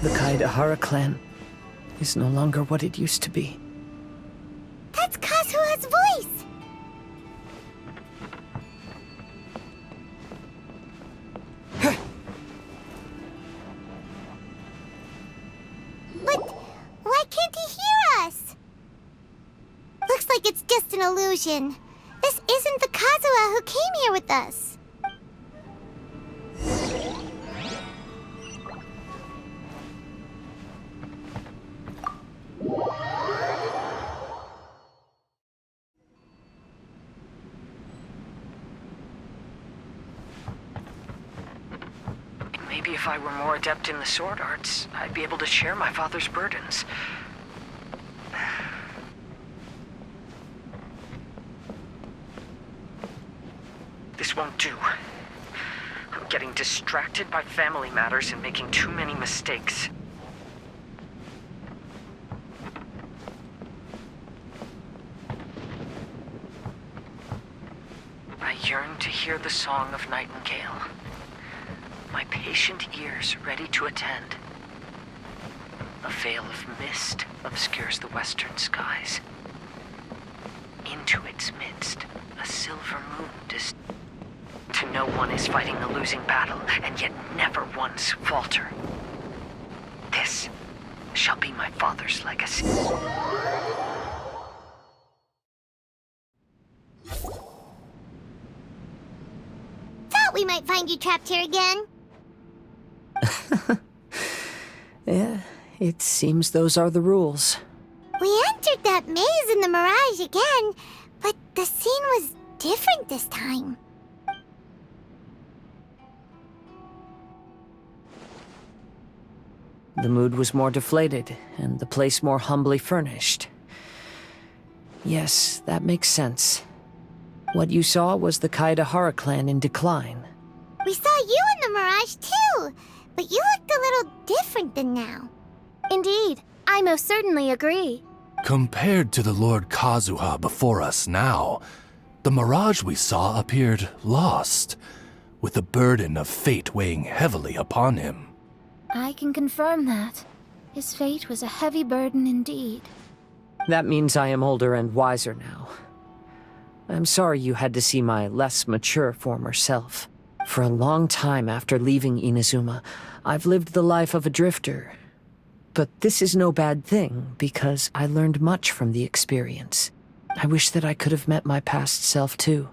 The Kaedehara clan is no longer what it used to be. That's Kazuha's voice! But why can't he hear us? Looks like it's just an illusion. This isn't the Kazuha who came here with us. Maybe if I were more adept in the sword arts, I'd be able to share my father's burdens. This won't do. I'm getting distracted by family matters and making too many mistakes. I yearn to hear the song of Nightingale. My patient ears ready to attend. A veil of mist obscures the western skies. Into its midst, a silver moon to know one is fighting a losing battle, and yet never once falter. This shall be my father's legacy. Thought we might find you trapped here again. Yeah, it seems those are the rules. We entered that maze in the Mirage again, but the scene was different this time. The mood was more deflated, and the place more humbly furnished. Yes, that makes sense. What you saw was the Kazuha clan in decline. We saw you in the Mirage too, but you looked a little different than now. Indeed, I most certainly agree. Compared to the Lord Kazuha before us now, the mirage we saw appeared lost, with the burden of fate weighing heavily upon him. I can confirm that. His fate was a heavy burden indeed. That means I am older and wiser now. I'm sorry you had to see my less mature former self. For a long time after leaving Inazuma, I've lived the life of a drifter. But this is no bad thing, because I learned much from the experience. I wish that I could have met my past self too.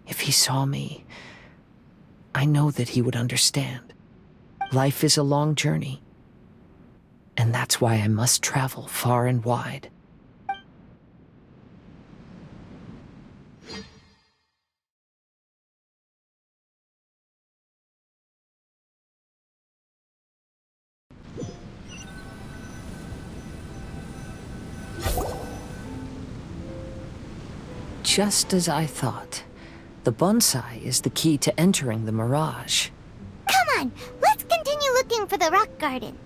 If he saw me, I know that he would understand. Life is a long journey, and that's why I must travel far and wide. Just as I thought. The bonsai is the key to entering the Mirage. Come on, let's continue looking for the rock garden.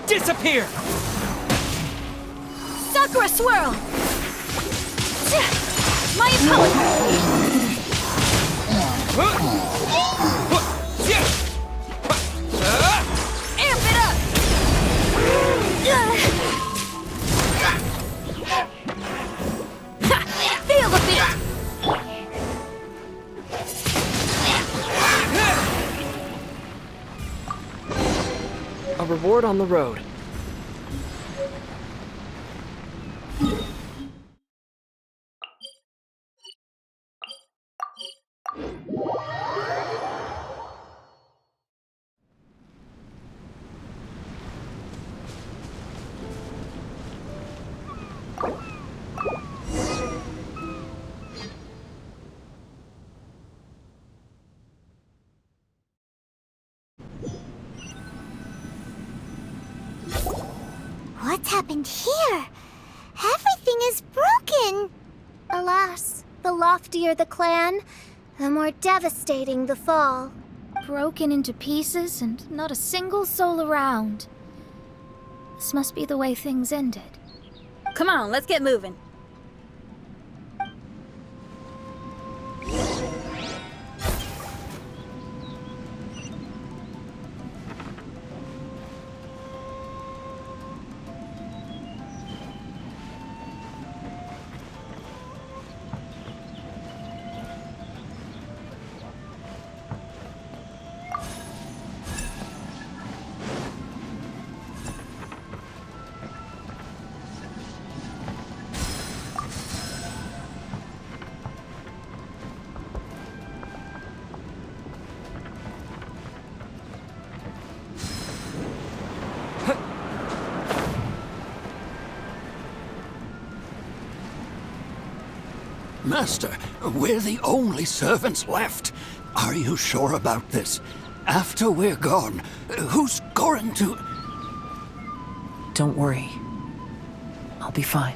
Disappear! Sakura Swirl! My opponent! Amp it up! Feel the beat! A reward on the road. What's happened here? Everything is broken. Alas, the loftier the clan, the more devastating the fall. Broken into pieces and not a single soul around. This must be the way things ended. Come on, let's get moving. Master, we're the only servants left. Are you sure about this? After we're gone, who's going to... Don't worry. I'll be fine.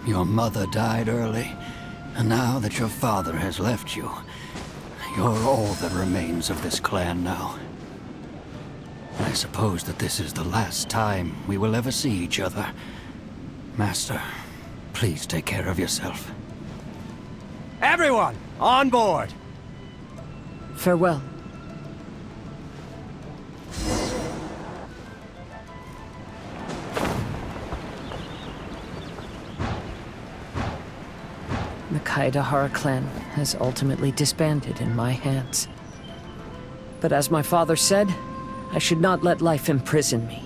Your mother died early, and now that your father has left you, you're all that remains of this clan now. I suppose that this is the last time we will ever see each other. Master, please take care of yourself. Everyone, on board! Farewell. The Kaedahara clan has ultimately disbanded in my hands. But as my father said, I should not let life imprison me.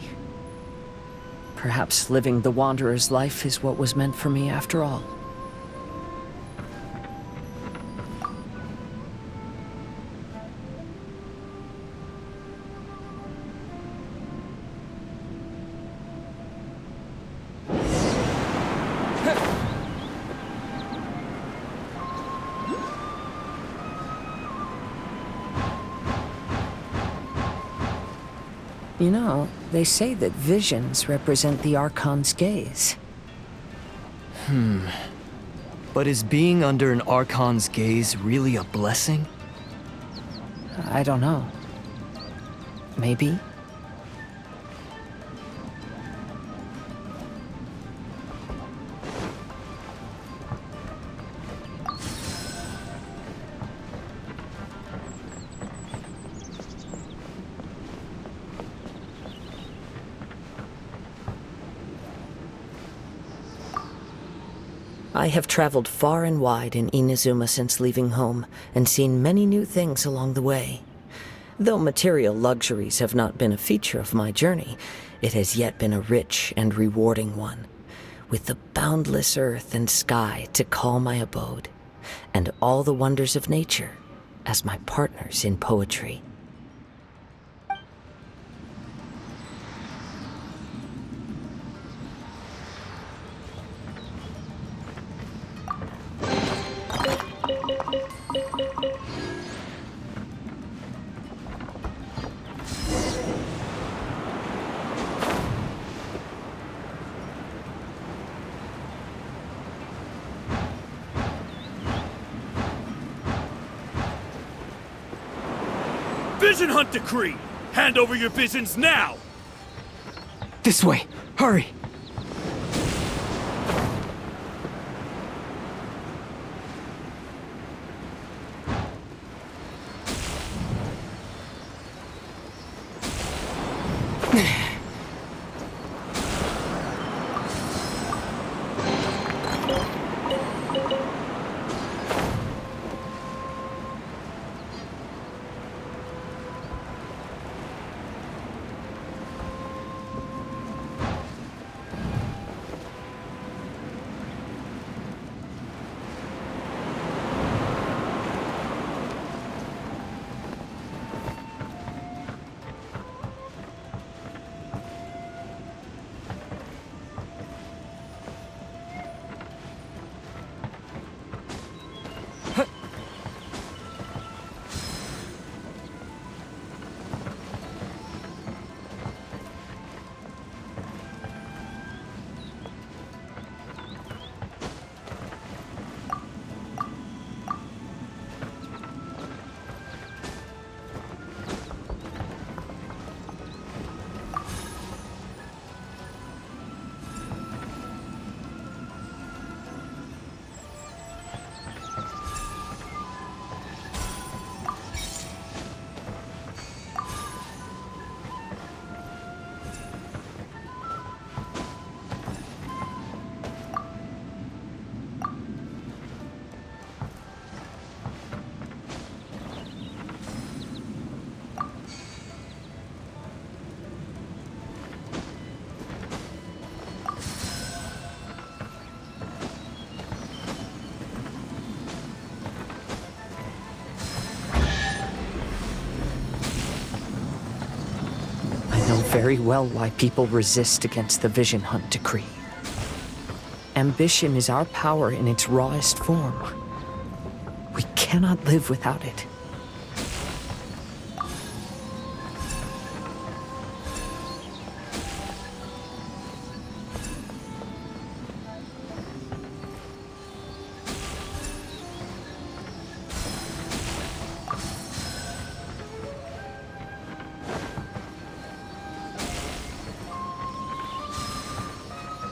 Perhaps living the Wanderer's life is what was meant for me after all. You know, they say that visions represent the Archon's gaze. But is being under an Archon's gaze really a blessing? I don't know. Maybe? I have traveled far and wide in Inazuma since leaving home, and seen many new things along the way. Though material luxuries have not been a feature of my journey, it has yet been a rich and rewarding one, with the boundless earth and sky to call my abode, and all the wonders of nature as my partners in poetry. Vision Hunt Decree! Hand over your visions now! This way! Hurry! very well why people resist against the Vision Hunt decree. Ambition is our power in its rawest form. We cannot live without it.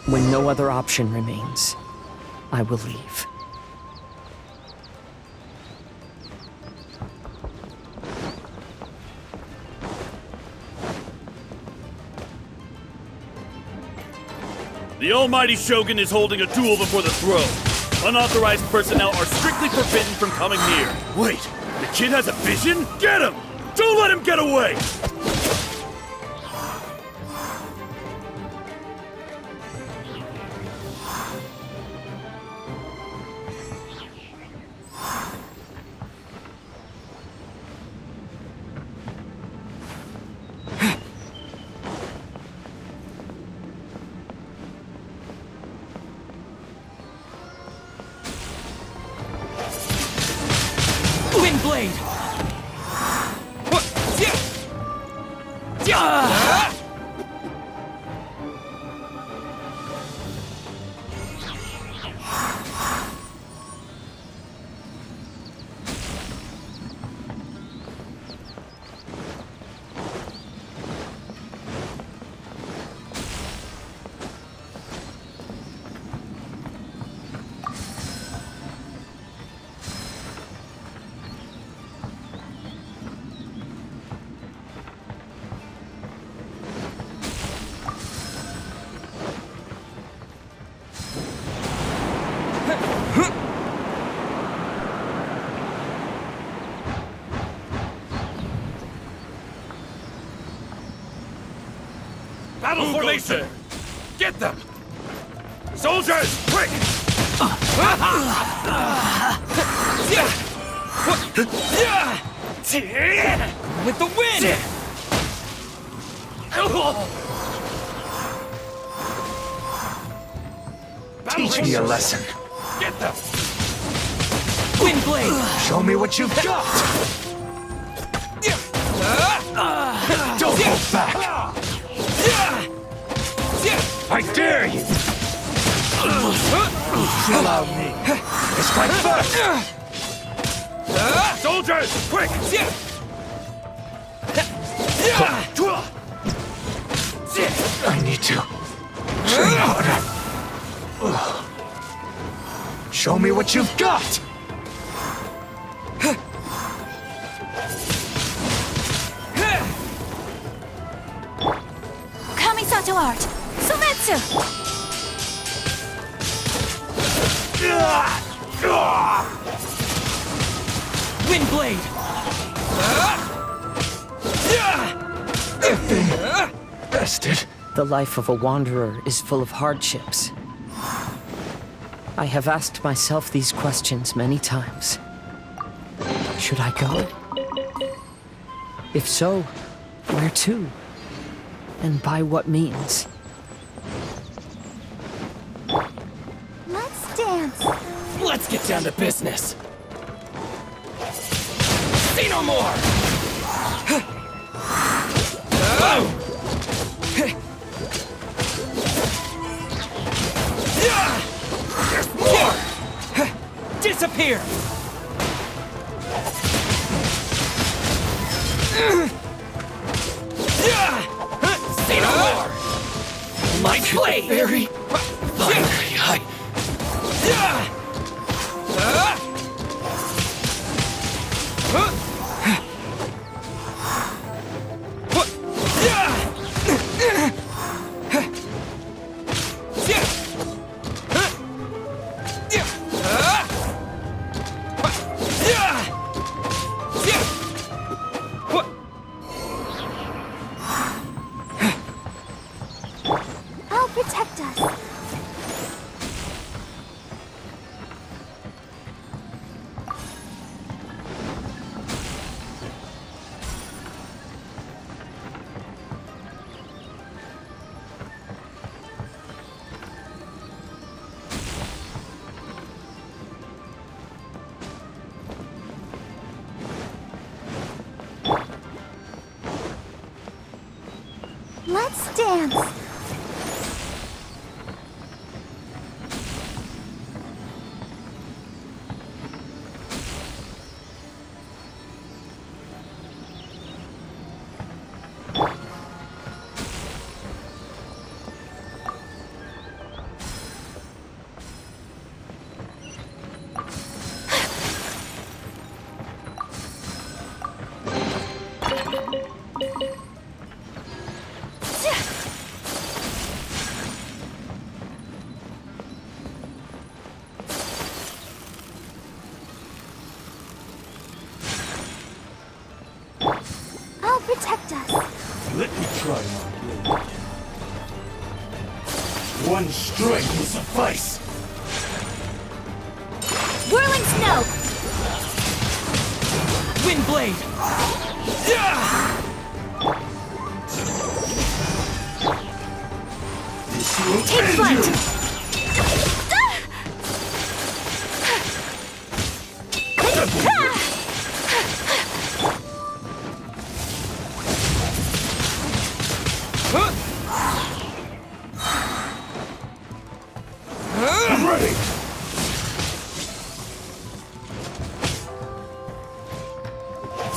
When no other option remains, I will leave. The Almighty Shogun is holding a duel before the throne. Unauthorized personnel are strictly forbidden from coming near. Wait, the kid has a vision? Get him! Don't let him get away! Windblade! Battle formation! Get them! Soldiers, quick! With the wind! Teach me a lesson. Get them! Windblade! Show me what you've got! Don't hold back! I dare you! Allow me! Strike first! Soldiers, quick! I need to train harder. Show me what you've got! Kamisato art! Sumetsu! Windblade! Bested. The life of a wanderer is full of hardships. I have asked myself these questions many times. Should I go? If so, where to? And by what means? Let's dance. Let's get down to business! See no more! There's more! Disappear! See no more! My blade! Very fiery, I'll protect us. dance! I'll protect us. Let me try my blade. One strike will suffice. Whirling snow! Wind blade! This will Take end flight! you. I'm ready.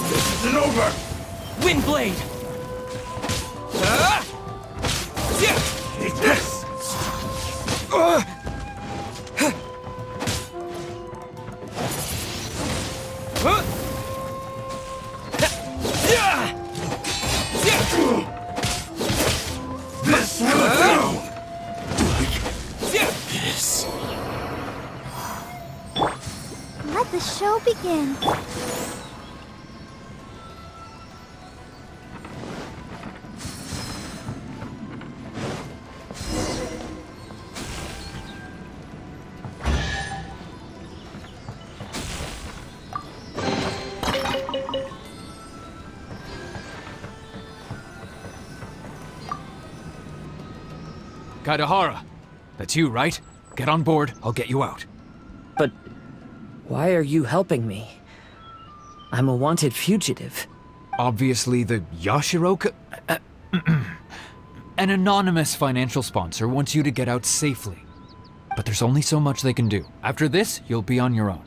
This isn't over. Wind blade! Take this. This will do. This. Let the show begin. Kazuha, that's you, right? Get on board, I'll get you out. But why are you helping me? I'm a wanted fugitive. Obviously the Yashiro... An anonymous financial sponsor wants you to get out safely. But there's only so much they can do. After this, you'll be on your own.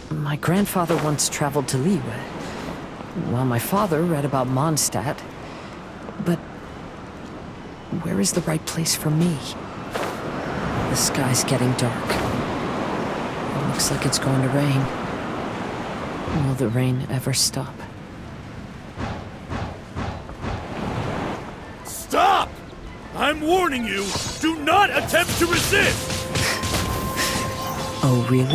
My grandfather once traveled to Liyue, while my father read about Mondstadt. But where is the right place for me? The sky's getting dark. It looks like it's going to rain. Will the rain ever stop? Stop! I'm warning you, do not attempt to resist! Oh, really?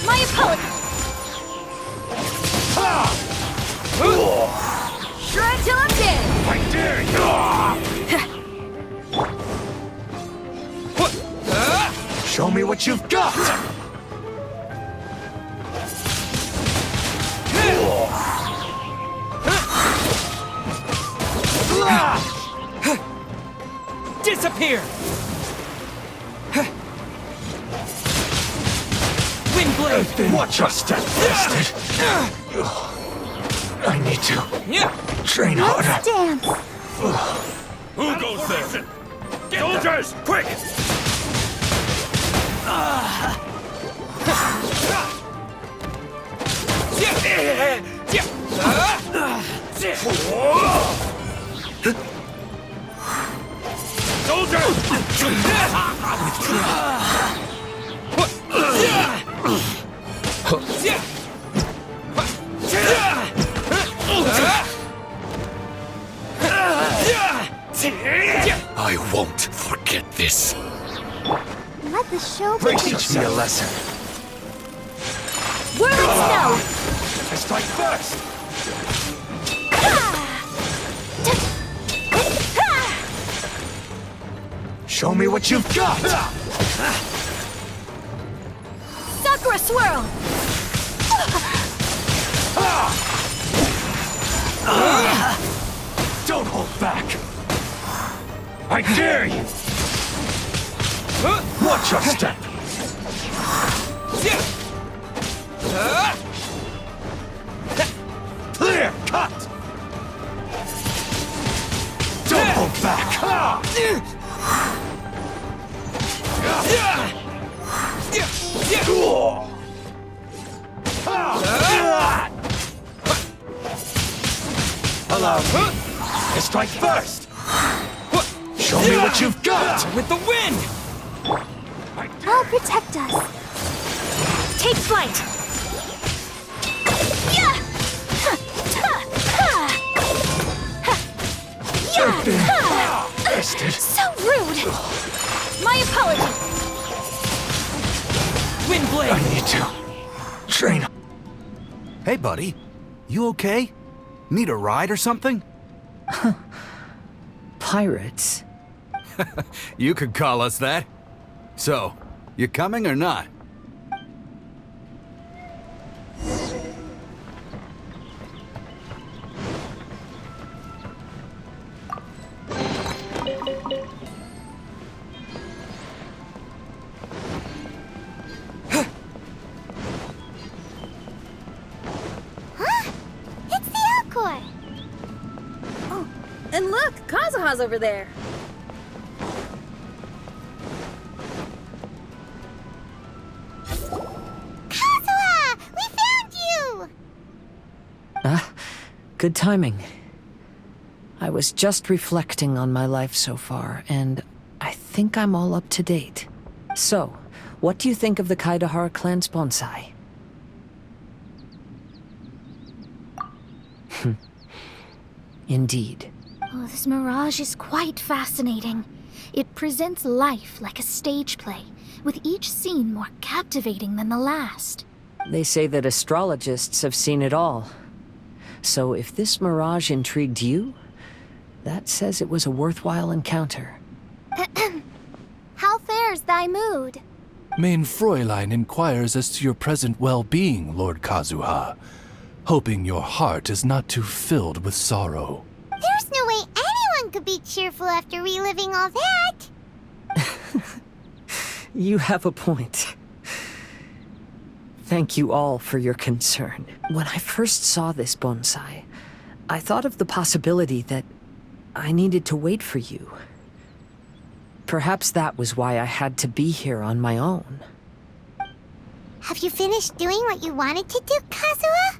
My opponent! Shred till I'm dead! I dare you! Show me what you've got! Disappear! Wind blade! Watch your step, bastard! I need to train harder. Dance! Who goes there? Soldiers, quick! I won't forget this. Let the show begin. Teach me a lesson. Whirling snow! I strike first. Show me what you've got. Sakura swirl! Don't hold back. I dare you. Watch your step. cut! Don't hold back! Allow me to strike first! Show me what you've got! With the wind! I'll protect us. Take flight! So rude! My apology! Windblade! I need to train. Hey, buddy. You okay? Need a ride or something? Pirates? You could call us that. So, you coming or not? It's the Alcor! Oh, and look, Kazuha's over there. Kazuha! We found you! Good timing. I was just reflecting on my life so far, and I think I'm all up to date. So, what do you think of the Kaidahara clan's bonsai? Indeed. Oh, this mirage is quite fascinating. It presents life like a stage play, with each scene more captivating than the last. They say that astrologists have seen it all. So if this mirage intrigued you, that says it was a worthwhile encounter. How fares thy mood? Main Fräulein inquires as to your present well-being, Lord Kazuha, hoping your heart is not too filled with sorrow. There's no way anyone could be cheerful after reliving all that! You have a point. Thank you all for your concern. When I first saw this bonsai, I thought of the possibility that I needed to wait for you. Perhaps that was why I had to be here on my own. Have you finished doing what you wanted to do, Kazuha?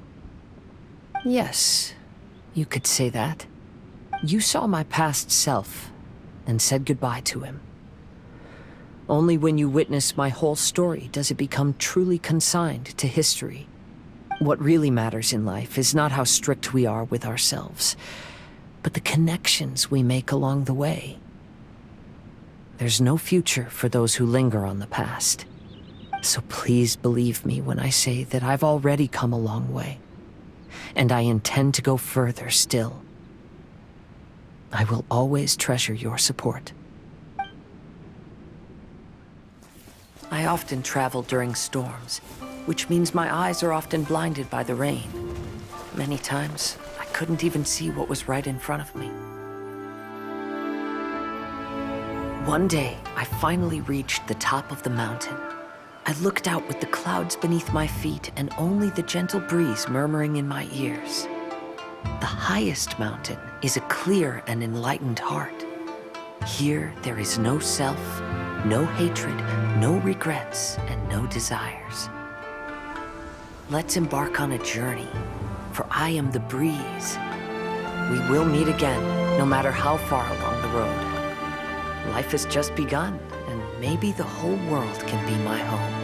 Yes, you could say that. You saw my past self and said goodbye to him. Only when you witness my whole story does it become truly consigned to history. What really matters in life is not how strict we are with ourselves, but the connections we make along the way. There's no future for those who linger on the past. So please believe me when I say that I've already come a long way, and I intend to go further still. I will always treasure your support. I often travel during storms, which means my eyes are often blinded by the rain. Many times, I couldn't even see what was right in front of me. One day, I finally reached the top of the mountain. I looked out with the clouds beneath my feet and only the gentle breeze murmuring in my ears. The highest mountain is a clear and enlightened heart. Here, there is no self, no hatred, no regrets, and no desires. Let's embark on a journey, for I am the breeze. We will meet again, no matter how far along the road. Life has just begun, and maybe the whole world can be my home.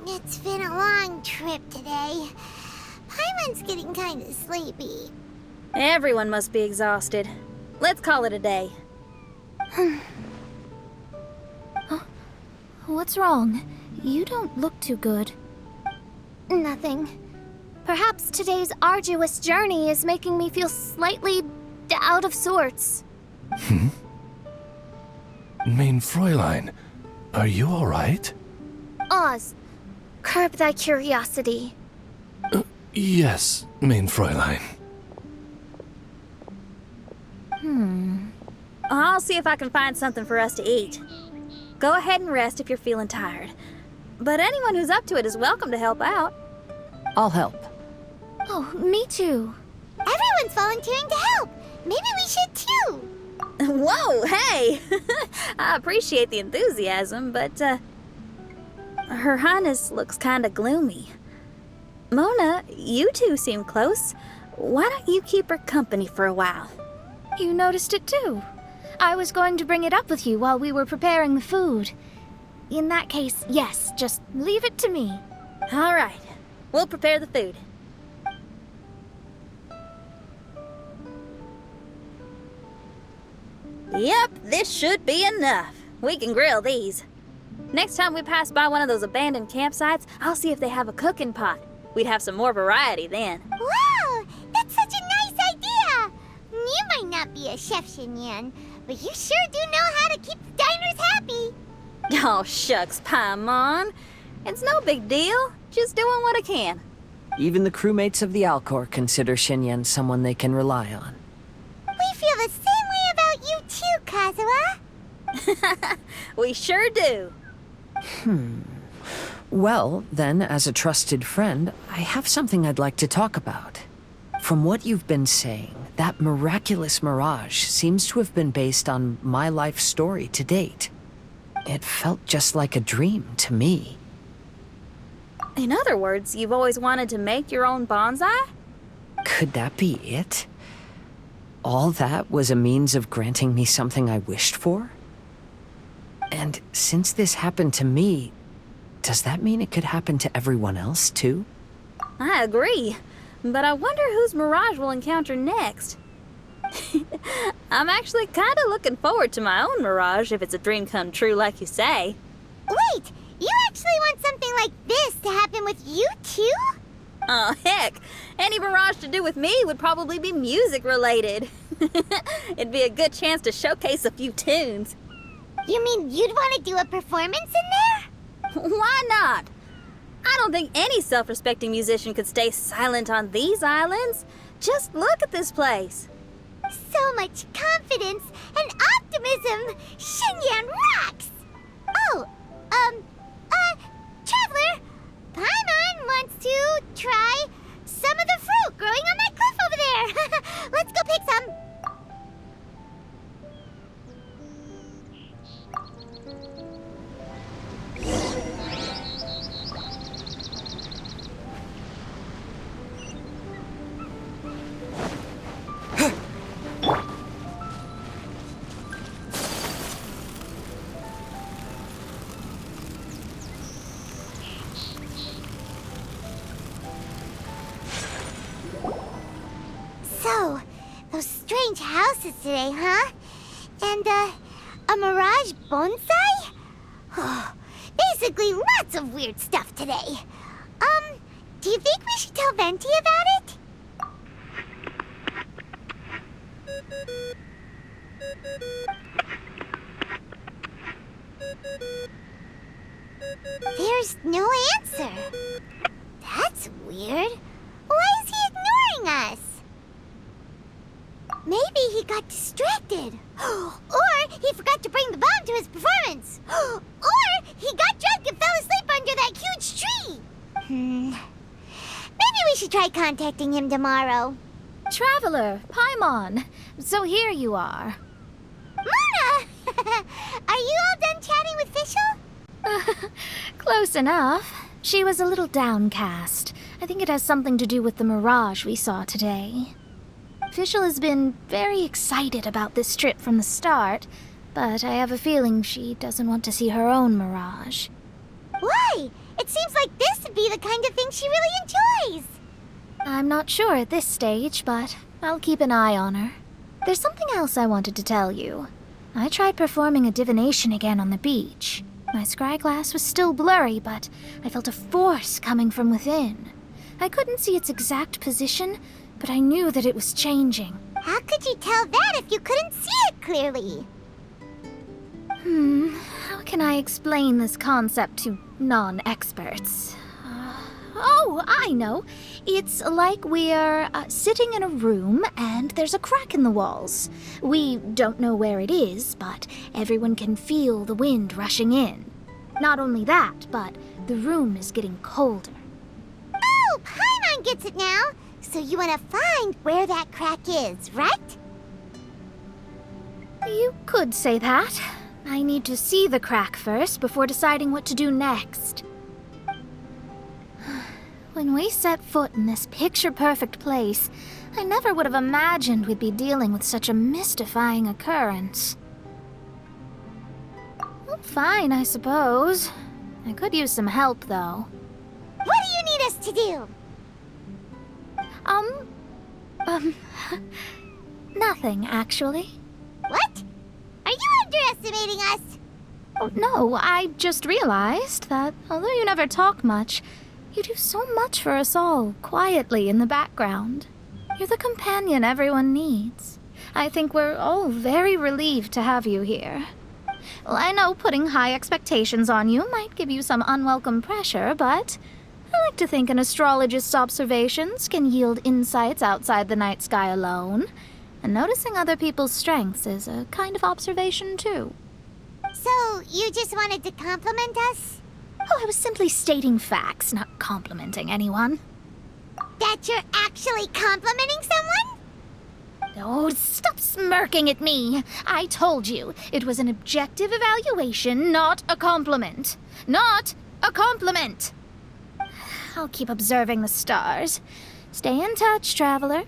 It's been a long trip today. Paimon's getting kind of sleepy. Everyone must be exhausted. Let's call it a day. What's wrong? You don't look too good. Nothing. Perhaps today's arduous journey is making me feel slightly out of sorts. Main Fräulein, are you alright? Oz, curb thy curiosity. Yes, Main Fräulein. I'll see if I can find something for us to eat. Go ahead and rest if you're feeling tired. But anyone who's up to it is welcome to help out. I'll help. Oh, me too. Everyone's volunteering to help. Maybe we should too. Whoa, hey! I appreciate the enthusiasm, but, Her Highness looks kinda gloomy. Mona, you two seem close. Why don't you keep her company for a while? You noticed it too. I was going to bring it up with you while we were preparing the food. In that case, yes, just leave it to me. All right, we'll prepare the food. Yep, this should be enough. We can grill these. Next time we pass by one of those abandoned campsites, I'll see if they have a cooking pot. We'd have some more variety then. Wow, that's such a nice idea. You might not be a chef, Xinyan, but you sure do know how to keep the diners happy. Oh, shucks, Paimon. It's no big deal. Just doing what I can. Even the crewmates of the Alcor consider Xinyan someone they can rely on. We feel the same way about you too, Kazuha. We sure do. Well, then, as a trusted friend, I have something I'd like to talk about. From what you've been saying, that miraculous mirage seems to have been based on my life story to date. It felt just like a dream to me. In other words, you've always wanted to make your own bonsai? Could that be it? All that was a means of granting me something I wished for? And since this happened to me, does that mean it could happen to everyone else, too? I agree, but I wonder whose mirage we'll encounter next. I'm actually kinda looking forward to my own mirage if it's a dream come true like you say. Wait, you actually want something like this to happen with you too? Oh, heck. Any mirage to do with me would probably be music related. It'd be a good chance to showcase a few tunes. You mean you'd want to do a performance in there? Why not? I don't think any self-respecting musician could stay silent on these islands. Just look at this place. So much confidence and optimism. Xinyan rocks! Oh, Traveler, Paimon wants to try some of the fruit growing on that cliff over there. Let's go pick some. So, those strange houses today, huh? And, a mirage bonsai? Oh, basically lots of weird stuff today. Do you think we should tell Venti about it? There's no answer. That's weird. Why is he ignoring us? Maybe he got distracted. Or he forgot to bring the bomb to his performance. Or he got drunk and fell asleep under that huge tree. Maybe we should try contacting him tomorrow. Traveler, Paimon. So here you are. Mona! Are you all done chatting with Fischl? Close enough. She was a little downcast. I think it has something to do with the mirage we saw today. Fischl has been very excited about this trip from the start, but I have a feeling she doesn't want to see her own mirage. Why? It seems like this would be the kind of thing she really enjoys. I'm not sure at this stage, but I'll keep an eye on her. There's something else I wanted to tell you. I tried performing a divination again on the beach. My scryglass was still blurry, but I felt a force coming from within. I couldn't see its exact position, but I knew that it was changing. How could you tell that if you couldn't see it clearly? How can I explain this concept to non-experts? Oh, I know. It's like we're sitting in a room and there's a crack in the walls. We don't know where it is, but everyone can feel the wind rushing in. Not only that, but the room is getting colder. Oh, Paimon gets it now. So you want to find where that crack is, right? You could say that. I need to see the crack first before deciding what to do next. When we set foot in this picture-perfect place, I never would have imagined we'd be dealing with such a mystifying occurrence. Well, fine, I suppose. I could use some help, though. What do you need us to do? Nothing, actually. What? Are you underestimating us? Oh, no, I just realized that although you never talk much, you do so much for us all, quietly in the background. You're the companion everyone needs. I think we're all very relieved to have you here. Well, I know putting high expectations on you might give you some unwelcome pressure, but I like to think an astrologist's observations can yield insights outside the night sky alone. And noticing other people's strengths is a kind of observation, too. So, you just wanted to compliment us? Oh, I was simply stating facts, not complimenting anyone. That you're actually complimenting someone? Oh, stop smirking at me. I told you, it was an objective evaluation, not a compliment. Not a compliment! I'll keep observing the stars. Stay in touch, traveler.